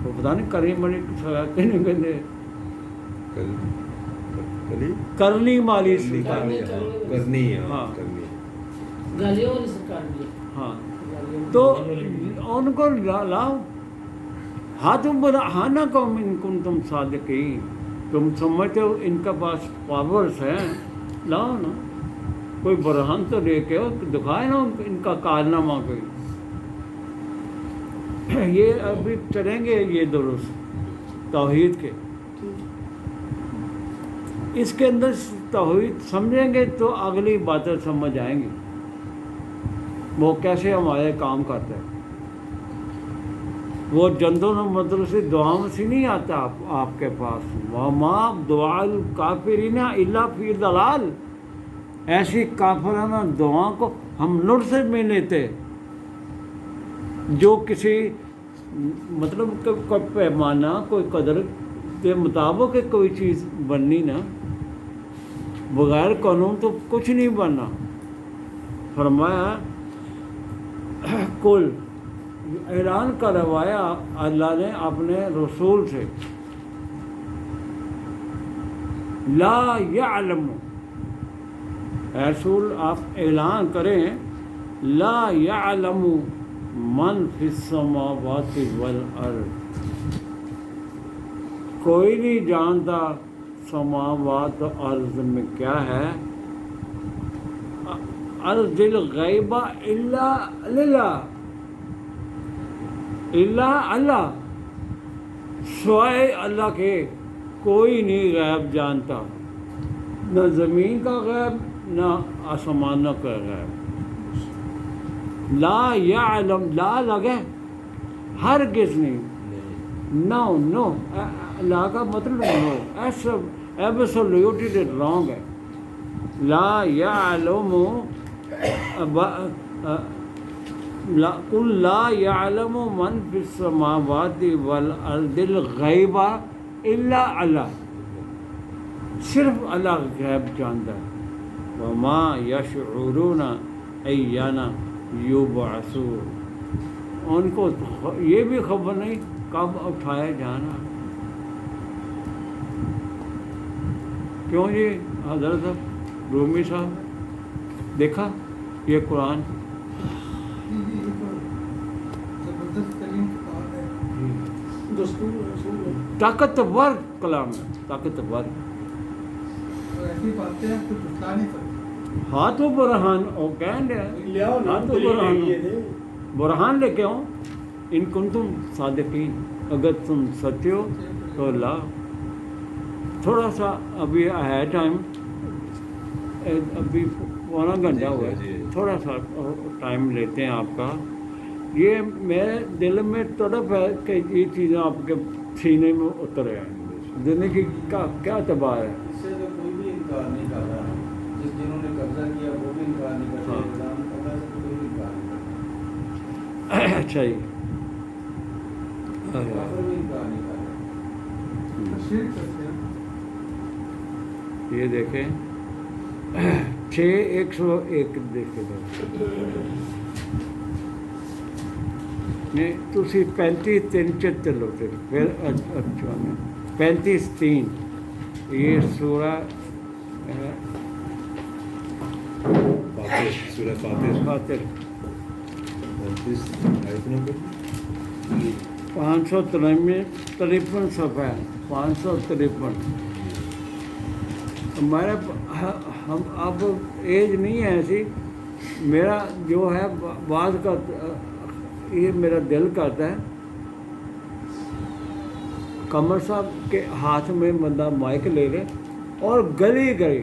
وہ پتہ نہیں کرنی بڑی سرکار کہنے کہتے کرنی والی سرکار. کرنی ہے، ہاں کرنی. گالیوں والی سرکار بھی ہے. ہاں تو ان کو لاؤ ہاتھ برہانہ کو ان کنتم صادقین. تم سمجھتے ہو ان کے پاس پاورز ہیں، لاؤ نا کوئی برہان تو لے کے دکھائے نا ان کا کارنامہ کوئی. یہ ابھی چلیں گے یہ درست توحید کے، اس کے اندر توحید سمجھیں گے تو اگلی باتیں سمجھ آئیں گی، وہ کیسے ہمارے کام کرتا ہے. وہ جندوں مدرسے دعاؤں سے نہیں آتا آپ کے پاس. وما دعاء الکافرین الا فی ضلال. ایسی کافرانہ دعا کو ہم نور سے میں لیتے، جو کسی مطلب کوئی پیمانہ کوئی قدر کے مطابق کوئی چیز بننی نا، بغیر قانون تو کچھ نہیں بننا. فرمایا کل اعلان کروایا اللہ نے اپنے رسول سے، لا یعلم، اے رسول آپ اعلان کریں، لا یعلم من فی السماوات والارض، کوئی نہیں جانتا سماوات و ارض میں کیا ہے، ارض الغیب الا للہ، اللہ سوائے اللہ کے کوئی نہیں غیب جانتا، نہ زمین کا غیب نہ آسمانوں کا غیب. لا یعلم، لا لگے ہرگز نہیں، نو لا کا مطلب نو، ایبسولوٹلی رانگ ہے. لا یعلم قل لا یعلم من فی السماوات والارض الغیب الا اللہ، صرف اللہ غیب جانتا ہے. وما یشعرون ایان یبعثون، ان کو یہ بھی خبر نہیں کب اٹھایا جانا. کیوں جی حضرت رومی صاحب دیکھا یہ قرآن طاقتور کلام ہے، طاقتور. ہاتھ و برہان او کہن لے آؤ نا ہاتھ و برہان لے کے آؤ. ان کنتم صادقین، اگر تم سچے ہو تو لا. تھوڑا سا ابھی ہے ٹائم، ابھی پونا گھنٹہ ہوا ہے، تھوڑا سا ٹائم لیتے ہیں آپ کا. یہ میرے دل میں تڑپ ہے کہ یہ چیزیں آپ کے سینے میں اتر آئیں. زندگی کا کیا اعتبار ہے؟ اس سے تو کوئی بھی انکار نہیں کر رہا، جنہوں نے قبضہ کیا وہ بھی انکار نہیں کر رہے، اعلان کرنا سے کوئی بھی انکار نہیں کر رہا. اچھا جی، کافر بھی انکار نہیں کر رہے. یہ دیکھیں 6:101 دیکھے نہیں تسی 35:3 چلو پھر اچھا 35:3 یہ سورہ سورہ فاتر فاتر 35 آیت نمبر 553 صفحہ 553. ہمارے ہم اب ایج نہیں ہے ایسی میرا جو ہے بعض کا یہ میرا دل کرتا ہے قمر صاحب کے ہاتھ میں بندہ مائک لے لے اور گلی گلی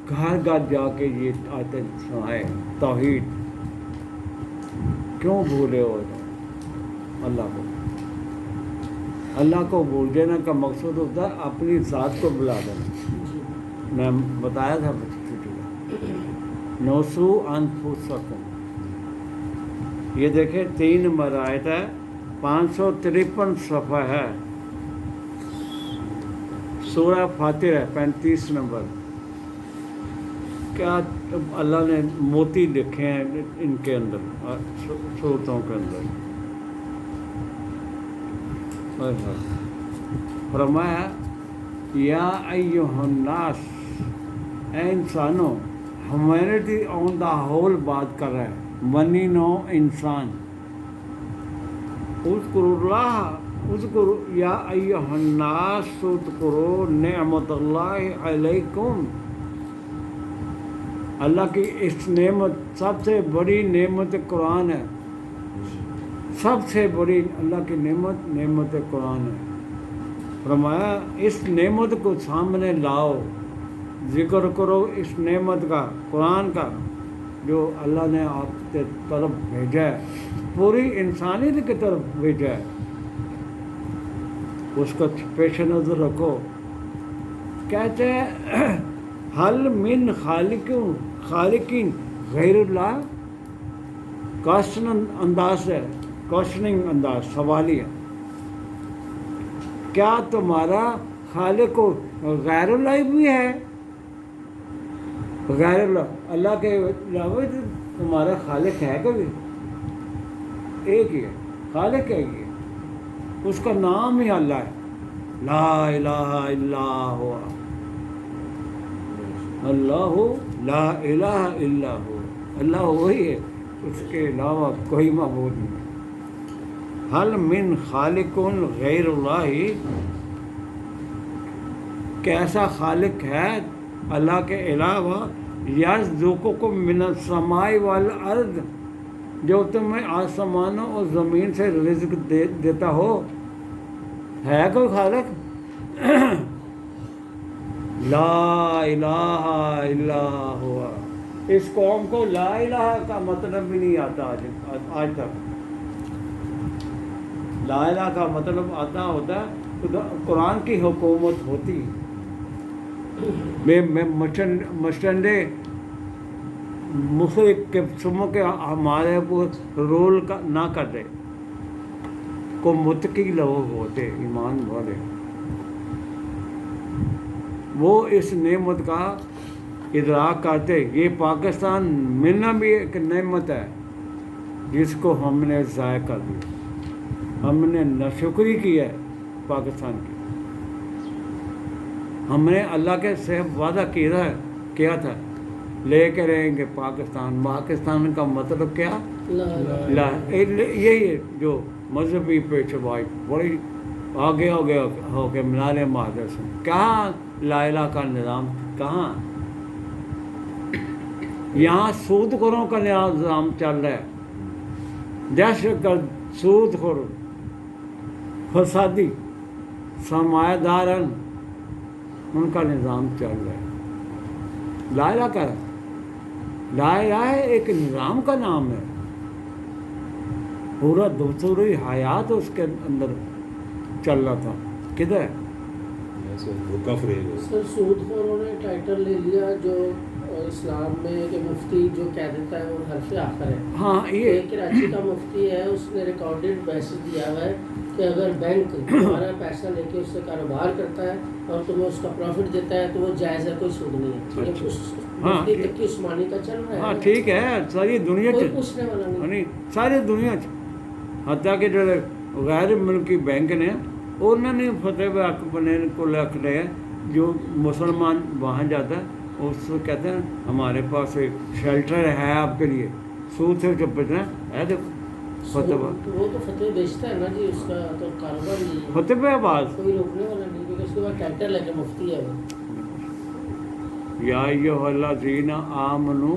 گھر گھر جا کے یہ آیتیں سنائے توحید. کیوں بھولے ہو اللہ کو؟ اللہ کو بھول جانا کا مقصد ہوتا ہے اپنی ذات کو بلا دینا. میں بتایا تھا نوسو انفسکم. یہ دیکھیں 3 نمبر آیت ہے 553 صفحہ ہے سورہ فاتر ہے 35 نمبر. کیا اللہ نے موتی لکھے ہیں ان کے اندر صورتوں کے اندر. فرمایا یا ایھا الناس، اے انسانوں، ہیومینٹی آن دا ہول بات کر رہا ہے، منی نو انسان. اذکروا اللہ، اذکروا یا ایھا الناس اذکروا نعمت اللہ علیکم. اللہ کی اس نعمت، سب سے بڑی نعمت قرآن ہے. سب سے بڑی اللہ کی نعمت قرآن ہے. فرمایا اس نعمت کو سامنے لاؤ، ذکر کرو اس نعمت کا، قرآن کا، جو اللہ نے آپ کے طرف بھیجا ہے، پوری انسانیت کی طرف بھیجا ہے. اس کا پیش نظر رکھو. کہتے ہیں حل من خالقین غیر اللہ. کوشچن انداز ہے، کوشچننگ انداز، سوالیہ. کیا تمہارا خالق غیر اللہ بھی ہے؟ غیر اللہ کے علاوہ تمہارا خالق ہے کبھی؟ ایک ہی ہے خالق، ہے یہ، اس کا نام ہی اللہ ہے. لا الہ الا ہوا، اللہ لا الہ الا ہو. اللہ وہی ہے، اس کے علاوہ کوئی معبود نہیں. حل من خالق غیر اللہ، کیسا خالق ہے اللہ کے علاوہ؟ یرزقکم من السماء والارض، جو تمہیں آسمانوں اور زمین سے رزق دیتا ہو. ہے کوئی خالق؟ لا الہ الا ہوا. اس قوم کو لا الہ کا مطلب بھی نہیں آتا آج تک. لا الہ کا مطلب آتا ہوتا ہے قرآن کی حکومت ہوتی. میں مشنڈے مختلف قسموں کے ہمارے کو رول کا نہ کرتے، کو متقی لوگ ہوتے، ایمان والے. وہ اس نعمت کا ادراک کرتے. یہ پاکستان ملنا بھی ایک نعمت ہے جس کو ہم نے ضائع کر دیا. ہم نے ناشکری کی ہے پاکستان کی. ہم نے اللہ کے سے وعدہ کیا تھا لے کے رہیں گے پاکستان. پاکستان کا مطلب کیا؟ یہی ہے جو مذہبی پیشوائی بڑی آگے ہو کے منال مہاجر سے. کہاں لا الہ کا نظام؟ کہاں؟ یہاں سود خوروں کا نظام چل رہا ہے. دہشت گرد، سود خور، فسادی، سرمایہ دارن، ان کا نظام چل رہا ہے. لا الہ کا، لا الہ ایک نظام کا نام ہے. پورا دوسری حیات اس کے اندر چل رہا تھا. کدھر؟ سر سود خوروں نے ٹائٹل لے لیا جو اسلام میں کہ مفتی جو کہہ دیتا ہے وہ حرف آخر ہے. ہاں، یہ کراچی کا مفتی ہے، اس نے ریکارڈڈ میسج دیا ہوا ہے کہ اگر بینک تمہارا پیسہ لے کے اس سے کاروبار کرتا ہے اور تمہیں اس کا پروفٹ دیتا ہے تو وہ جائز ہے، کوئی سود نہیں ہے. مفتی تقی عثمانی کا چل رہا ہے. ہاں ٹھیک ہے، ساری دنیا کوئی پوچھنے والا نہیں. ساری دنیا حتیٰ کہ جو غیر ملکی بینک نے انہوں نے فتح بنے کو رکھ لیا. جو مسلمان وہاں جاتا ہے اس کو کہتے ہیں ہمارے پاس ایک شیلٹر ہے آپ کے لیے، سود سے جو بچنا ہے. دیکھو فتح وہ تو فتح بیچتا ہے نا جی، اس کا تو کاروبار نہیں ہے. فتح آباد کوئی روکنے والا نہیں، کیونکہ اس کے بعد ٹائٹل ہے کہ مفتی ہے وہ. یا ایھا الذین آمنوا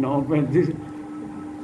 9:35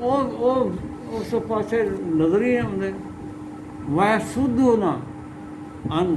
ਉਹ ਉਸ ਪਾਸੇ ਨਜ਼ਰ ਹੀ ਆਉਂਦੇ ਵੈਸੁੱਧੂਨਾ ਅਨ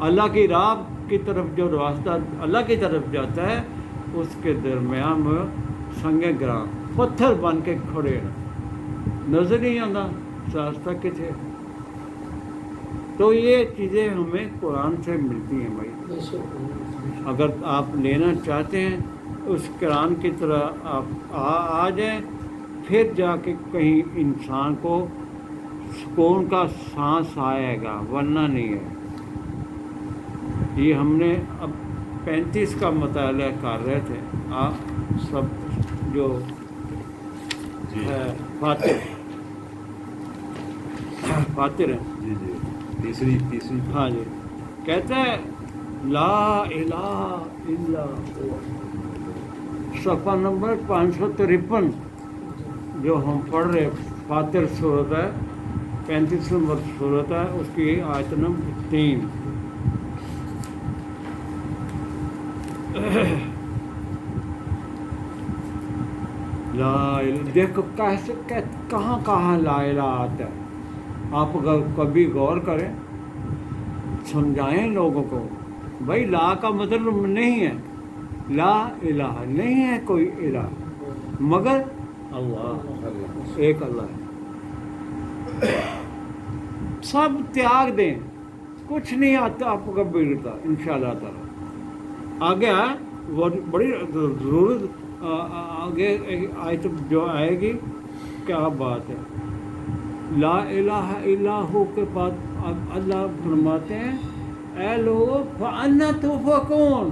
اللہ کی راہ کی طرف جو راستہ اللہ کی طرف جاتا ہے اس کے درمیان میں سنگے گراں پتھر بن کے کھڑے ہیں، نظر نہیں آتا راستہ کتنے۔ تو یہ چیزیں ہمیں قرآن سے ملتی ہیں بھائی۔ بے شک۔ اگر آپ لینا چاہتے ہیں اس قرآن کی طرح آپ آ جائیں، پھر جا کے کہیں انسان کو سکون کا سانس آئے گا، ورنہ نہیں ہے۔ یہ ہم نے اب 35 کا مطالعہ کر رہے تھے، آپ سب جو ہے فاتر ہیں، جی جی تیسری ہاں جی، کہتے ہیں لا الہ الا اللہ، صفحہ نمبر 553 جو ہم پڑھ رہے فاتر صورت ہے، 35 نمبر صورت ہے، اس کی آیت نمبر 3۔ لا الہ، دیکھو کیسے کہاں کہاں لا الہ آتا ہے۔ آپ اگر کبھی غور کریں، سمجھائیں لوگوں کو، بھائی لا کا مطلب نہیں ہے لا الہ، نہیں ہے کوئی الہ مگر اللہ، ایک اللہ ہے۔ سب تیاگ دیں، کچھ نہیں آتا آپ کو بگڑتا انشاءاللہ تعالی۔ آگے وہ بڑی ضرورت آگے آیت جو آئے گی، کیا بات ہے۔ لا الہ الا ہو کے بعد اب اللہ فرماتے ہیں اے لوگو فَأَنَّا تُؤْفَكُونَ،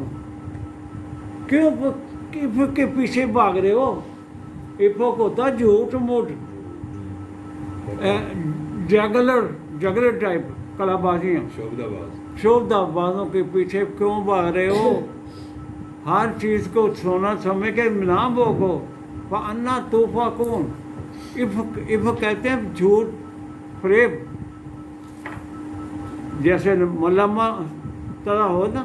کیوں افق کے پیچھے بھاگ رہے ہو؟ افق ہوتا جھوٹ موٹ، جگلر ٹائپ کلا بازیاں، شوبدہ بازوں کے پیچھے کیوں بھاگ رہے ہو؟ ہر چیز کو سونا سمجھ کے نہ بھوگو۔ فَأَنَّا تُؤْفَكُونَ، افق کہتے ہیں جھوٹ فریب، جیسے ملمہ طرح ہو نا،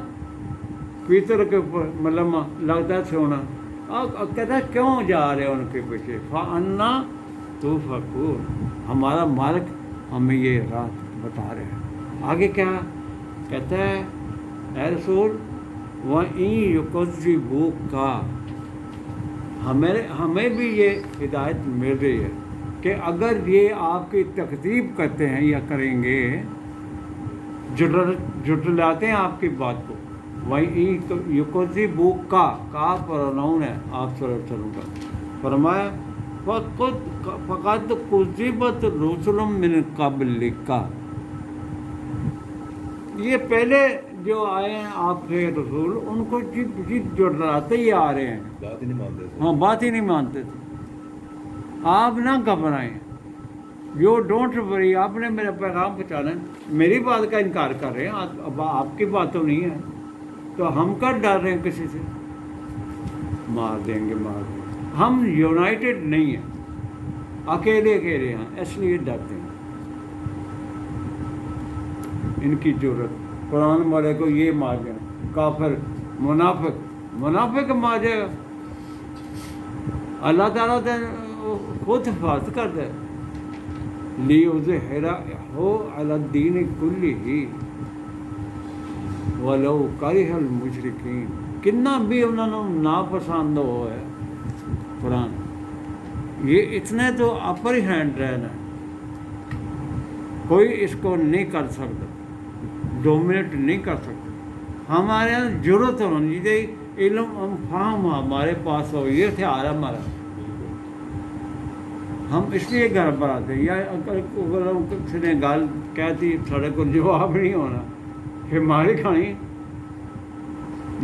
پیتر کے اوپر ملمہ لگتا ہے سونا، کہتا ہے کیوں جا رہے ہیں ان کے پیچھے؟ فَأَنَّا تُؤْفَكُونَ، ہمارا مالک ہمیں یہ رات بتا رہے ہیں۔ آگے کیا کہتا ہے اے رسول وَإِن يُكَذِّبُوكَ، ہمیں بھی یہ ہدایت مل رہی ہے کہ اگر یہ آپ کی تکذیب کرتے ہیں یا کریں گے، جھٹلاتے ہیں آپ کی بات کو، وَإِن يُكَذِّبُوكَ کا پروناؤن ہے آپ صلی اللہ علیہ وسلم کا، فرمایا فَقَدْ كُذِّبَتْ رُسُلٌ مِّن قَبْلِكَ، یہ پہلے جو آئے ہیں آپ کے رسول، ان کو جھٹلاتے ہی آ رہے ہیں، بات ہی نہیں مانتے تھے۔ ہاں بات ہی نہیں مانتے تھے۔ آپ نہ گھبرائیں، یو ڈونٹ وری، آپ نے میرا پیغام پہنچانا ہے، میری بات کا انکار کر رہے ہیں، اب آپ کی بات تو نہیں ہے، تو ہم کر ڈر رہے ہیں کسی سے، مار دیں گے۔ ہم یونائٹڈ نہیں ہیں، اکیلے ہیں، اس لیے ڈرتے ہیں۔ ان کی ضرورت قرآن والے کو یہ مار گیا، کافر منافق مار جائے گا، اللہ تعالیٰ خود حفاظت کرتا ہے۔ لِيُظْهِرَهُ عَلَى الدِّينِ كُلِّهِ وَلَوْ كَرِهَ الْمُشْرِكِينَ، کتنا بھی انہوں نے ناپسند ہو ہے قرآن، یہ اتنے تو اپر ہینڈ رہنا ہے، کوئی اس کو نہیں کر سکتا، ڈومینیٹ نہیں کر سکتا۔ ہمارے یہاں ضرورت ہونی چاہیے، علم فہم ہمارے پاس ہو، یہ ہتھیار ہے ہمارا۔ ہم اس لیے گھر پر آتے ہیں، یا اگر کسی نے گال کہتی سارے کو جواب نہیں ہونا، پھر ماری کھانی،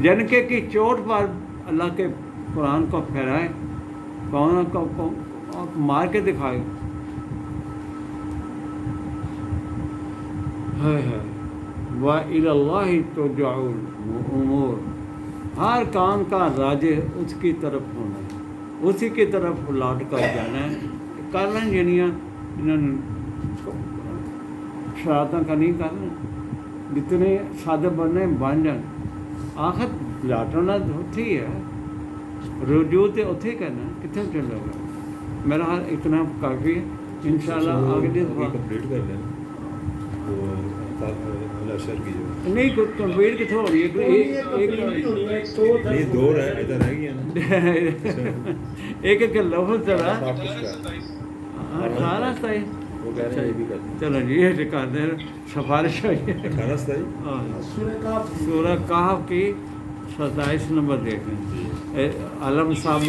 جنکے کی چوٹ پر اللہ کے قرآن کو پھیرائے، کون کو مار کے دکھائے۔ وَإِلَى اللَّهِ تُرْجَعُ الْأُمُورُ، ہر کام کا راجع اس کی طرف ہونا ہے، اسی کی طرف لوٹ کر جانا ہے۔ کر لیں جنیاں انہوں نے شرارتیں کرنی کر لیں، جتنے سادے بننے بن جائیں، آخر لاٹنا اتھی ہے، رجوع تو اتھی کرنا، کتنے چلے گا۔ میرا حال اتنا کافی ہے، انشاءاللہ آگے کمپلیٹ کر لیں تو الاشر کی جو نہیں کمپلیٹ کتوں ہو رہی ہے ایک نہیں دو ادھر رہ گیا نا ایک ایک لفظ ذرا واپس کا 18 27 وہ کہہ رہے ہیں یہ بھی کر دیں چلو جی یہ کر دیں سفارش ہوئی ہے 18 ستائی سورہ کہف کی 27 نمبر دیکھ لیں علم صاحب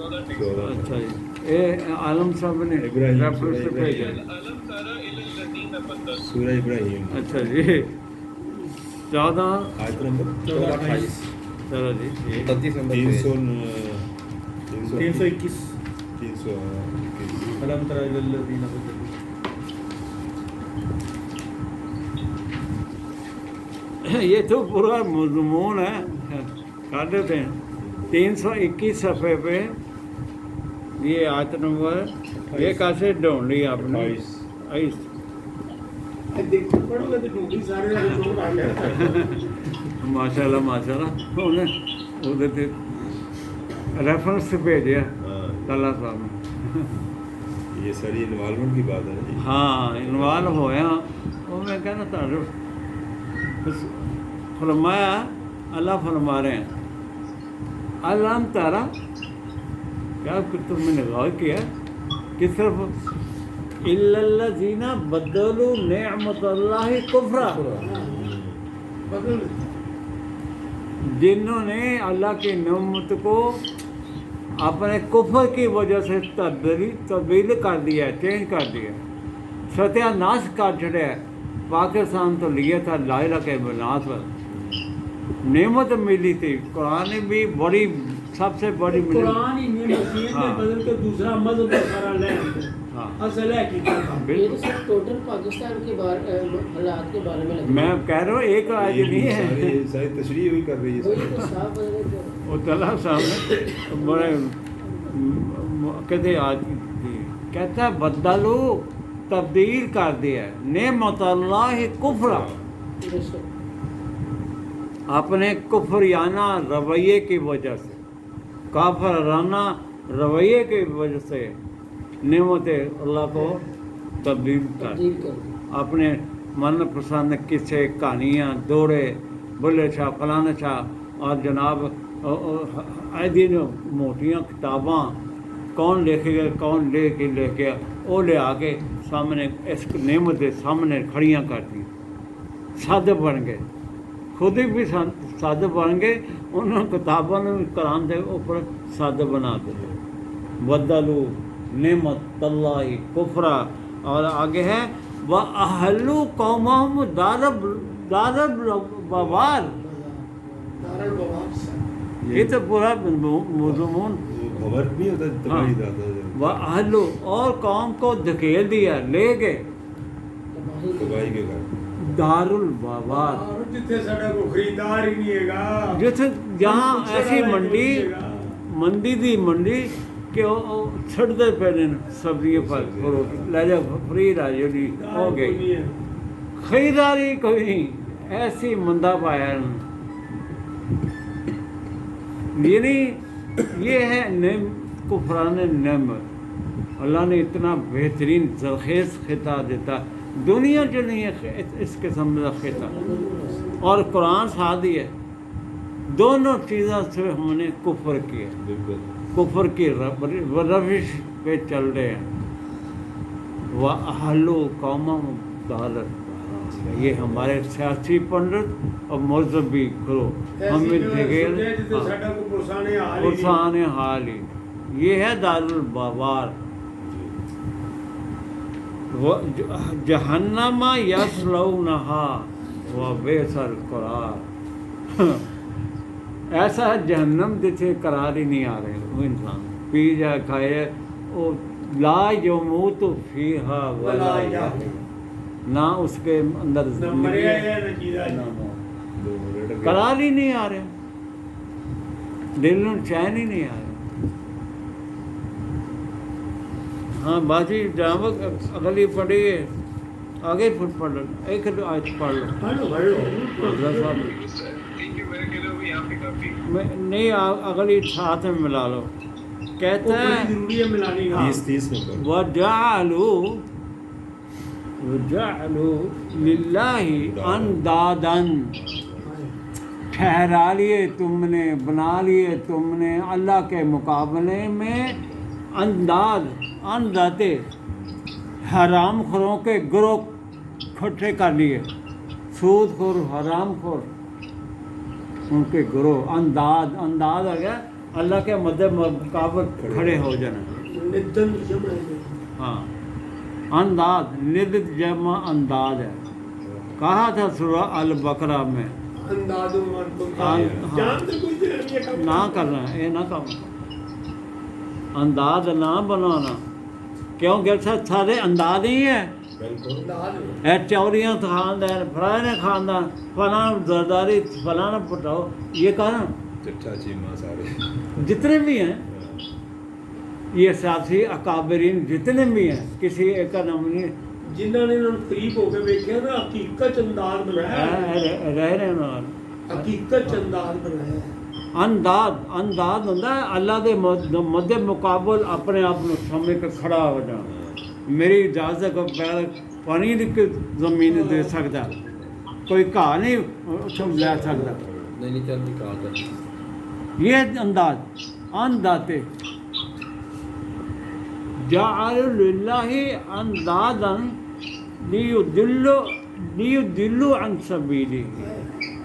اچھا جی اے عالم صاحب نے ابراہیم، ریفرنس سے بھیجا سورہ ابراہیم اچھا جی 14 آیت نمبر 28 چلو جی یہ 321 الم تر الی الذین بدلوا یہ تو پورا مضمون ہے کر دیتے ہیں 321 صفحے پہ یہ آیت نمبر یہ کیسے ڈھونڈ لی آپ نے 28 پڑھو گے تو ڈوبی سارے لوگ آ گئے ماشاء اللہ انہیں ادھر ریفرنس سے بھیجا اللہ صاحب نے یہ ساری انوالومنٹ کی بات ہے نا جی ہاں انوالو ہویا وہ میں کہنا تعارف فرمایا اللہ فرما رہے ہیں علم تارا کیا تم نے غور کیا کہ صرف الا الذین بدلوا نعمت اللہ کفرا بدل جنہوں نے اللہ کی نعمت کو اپنے کفر کی وجہ سے تبدیل کر دیا ہے چینج کر دیا ہے ستیہ ناش کر چھڑیا ہے پاکستان تو لیا تھا لا الہ کے بنیاد پر نعمت ملی تھی قرآن بھی بڑی سب سے بڑی ملی قرآن ہی میں مسیحیت میں بدل کے دوسرا مذہب سارا لے آتے ہاں اصل ہے کہ یہ تو صرف ٹوٹل پاکستان کے حالات کے بارے میں لگتا میں کہہ رہا ہوں ایک آیت نہیں ہے ساری تشریح ہوئی کر رہی ہے وہی تو صاف بدل کے وہ طلحہ صاحب نے بڑے کہتے آج کہتا ہے بدلو تبدیل کر دیا ہے نعمت اللہ کفرا اپنے کفریانہ رویے کی وجہ سے کافرانہ رویے کی وجہ سے نعمت اللہ کو تبدیل کر اپنے من پسند قصے کہانیاں دوڑے بلے شاہ فلانے شاہ اور جناب دن موٹیاں کتاباں کون لکھ گئے کون لے کے وہ لے آ کے سامنے اس نعمت کے سامنے کھڑیاں کر دی سادھ بن گئے خود ہی بھی سادھ بن گئے انہوں نے کتابوں نے قرآن کے اوپر سادھ بنا دیا بدلو نعمت اللہ کفرا اور آگے ہے وَأَهْلُوا قَوْمَهُمْ دَارَ الْبَوَارِ یہ تو پورا مضمون خبر بھی ہوتا ہے تباہی داتا ہے وَأَهْلُوا اور قوم کو دھکیل دیا لے گئے تباہی کے گھر دار البوار جتنے ساڈا کو خریدار ہی نہیں ہے گا جیسے جہاں ایسی منڈی دی منڈی کہ وہ چھڑتے پہ سبزی پر لے جا فری راجو جی ہو گئی خریداری کوئی نہیں ایسی مندہ پایا یعنی یہ ہے کفران نعمت اللہ نے اتنا بہترین زرخیز خطہ دیتا دنیا جو نہیں ہے اس قسم کا خطہ اور قرآن ساتھ ہی ہے دونوں چیزوں سے ہم نے کفر کیا بالکل کفر کی روش پہ چل رہے ہیں وَأَهْلُوا قَوْمَهُمْ دَارَ الْبَوَارِ یہ ہمارے سیاسی پنڈت اور مذہبی گروہ ہمیں دھکیل پرسان حال ہی یہ ہے دار البوار جہنم یصلونہا وبئس القرار ایسا ہے جہنم جیسے قرار ہی نہیں آ رہے وہ انسان پی جائے کھائے وہ لا یموت فیہا ولا یحیا نہ اس کے اندر زندگی قرار ہی نہیں آ رہے دل میں چین ہی نہیں آ رہا ہاں باجی جناب اگلی پڑھیے آگے پڑھ لو ایک آیت پڑھ لو نہیں اگلی ساتھ میں ملا لو کہتا ہے ضروری ہے ملانی کا 30 نمبر وَجَعَلُوا وَجَعْلُوا لِلَّهِ اندادن، ٹھہرا لیے تم نے، بنا لیے تم نے اللہ کے مقابلے میں انداتے، حرام خوروں کے گروہ کھٹے کر لیے، سود خور، حرام خور، ان کے گروہ، انداز آ گیا اللہ کے مقابل کھڑے ہو جانا. ندن جمع ہے. ہاں انداز، ند جمع انداز ہے. کہا تھا سورہ البقرہ میں انداز ہاں، جانتے کوئی دیر نہیں ہے نہ کرنا، یہ نہ کام، انداز نہ بنانا، کیوں کہ سارے انداز ہی ہیں. بالکل. اے چوریاں خاندان، فلانے خاندان، فلاں زرداری، فلانا پٹاؤ، یہ کہنا چٹا چیما سارے جتنے بھی ہیں یہ سیاسی اکابرین جتنے بھی ہیں، کسی ایک کا نام نہیں جنہوں نے انہوں قریب ہو کے دیکھا نا، حقیقت انداز بنایا ہے. رہ رہے ہیں. حقیقت انداز بنایا ہے. انداز ہوتا ہے اللہ دے مد مقابل اپنے آپ کو سامنے کے کھڑا ہو جانا. میری اجازت کو پیر پانی کی زمین دے سکتا، کوئی گھا نہیں لے سکتا. نہیں چل نکال کر یہ انداتے جعل للہ اندازا لیضلوا عن سبیلہ.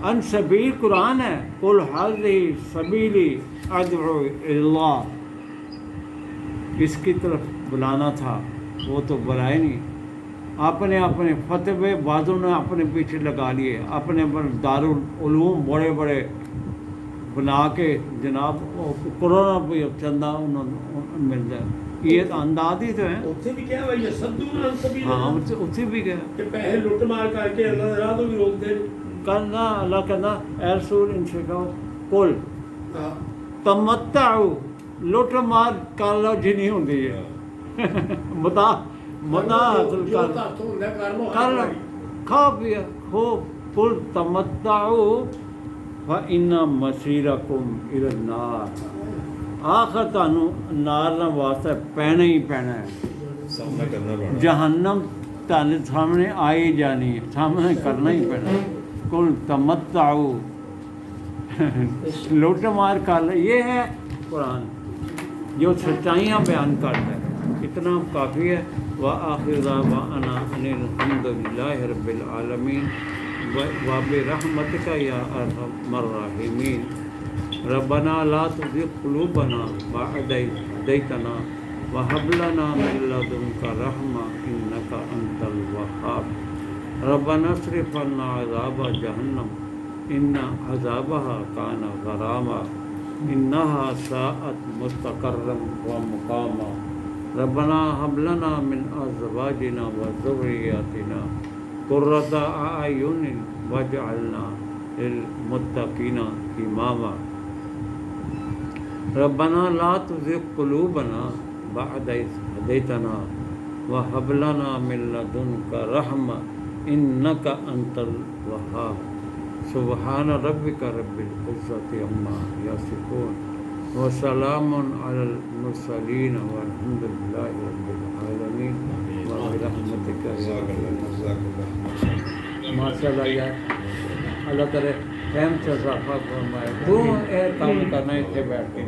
عن سبیل قرآن ہے، قل ھذہ سبیلی ادعو الی اللہ، اس کی طرف بلانا تھا، وہ تو بلائے نہیں. اپنے فتوے بعضوں نے اپنے پیچھے لگا لیے، اپنے دارالعلوم بڑے بڑے بنا کے جناب کورونا پہ چندہ انہوں نے مل جائے. یہ انداز ہی تو ہیں. اتنے بھی کیا بھائی صدون عن سبیل ہاں اللہ، اتنے بھی گئے کہ پیسے لوٹ مار کر کے اللہ راہ تو بھی روک دیں. کرنا. اللہ کہنا اے رسول ان سے کہو قل ہاں. تمتعوا، لوٹ مار کر لو جنی ہوندی ہے، متا حاصل جو کر تحت ہوندہ کر لو، کر لو، کھا پیا خوب. قل تمتعوا فإن مصيركم إلى النار، آخر تانوں نار نہ واسطہ پینا ہی پینا ہے. سامنا کرنا پڑا. جہنم تانے سامنے آئی جانی ہے، سامنے کرنا ہی پینا. قل تمتعوا، لوٹ مار کر لو. یہ ہے قرآن جو سچائیاں بیان کرتا ہے. اتنا کافی ہے. وآخر دعوانا ان الحمد للہ رب العالمین وبرحمتک یا ارحم الراحمین. ربنا لا تزغ قلوبنا بعد إذ هديتنا وهب لنا من لدنك رحمة إنك أنت الوهاب. ربنا اصرف عنا عذاب جهنم إن عذابها كان غراما إنها ساءت مستقرا ومقاما. ربنا هب لنا من أزواجنا وذرياتنا قرة أعين واجعلنا للمتقين إماما. ربنا لا تزغ قلوبنا بعد إذ هديتنا وهب لنا من لدنك رحمة إنك أنت الوهاب. سبحان ربك رب العزة عما يصفون وسلام على المرسلين والحمد لله رب العالمين وبرحمتك يا ماشاء اللہ. یار اللہ کرے فہم سے اضافہ فرمائے. تو اے کام کرنا ہے بیٹھ کے.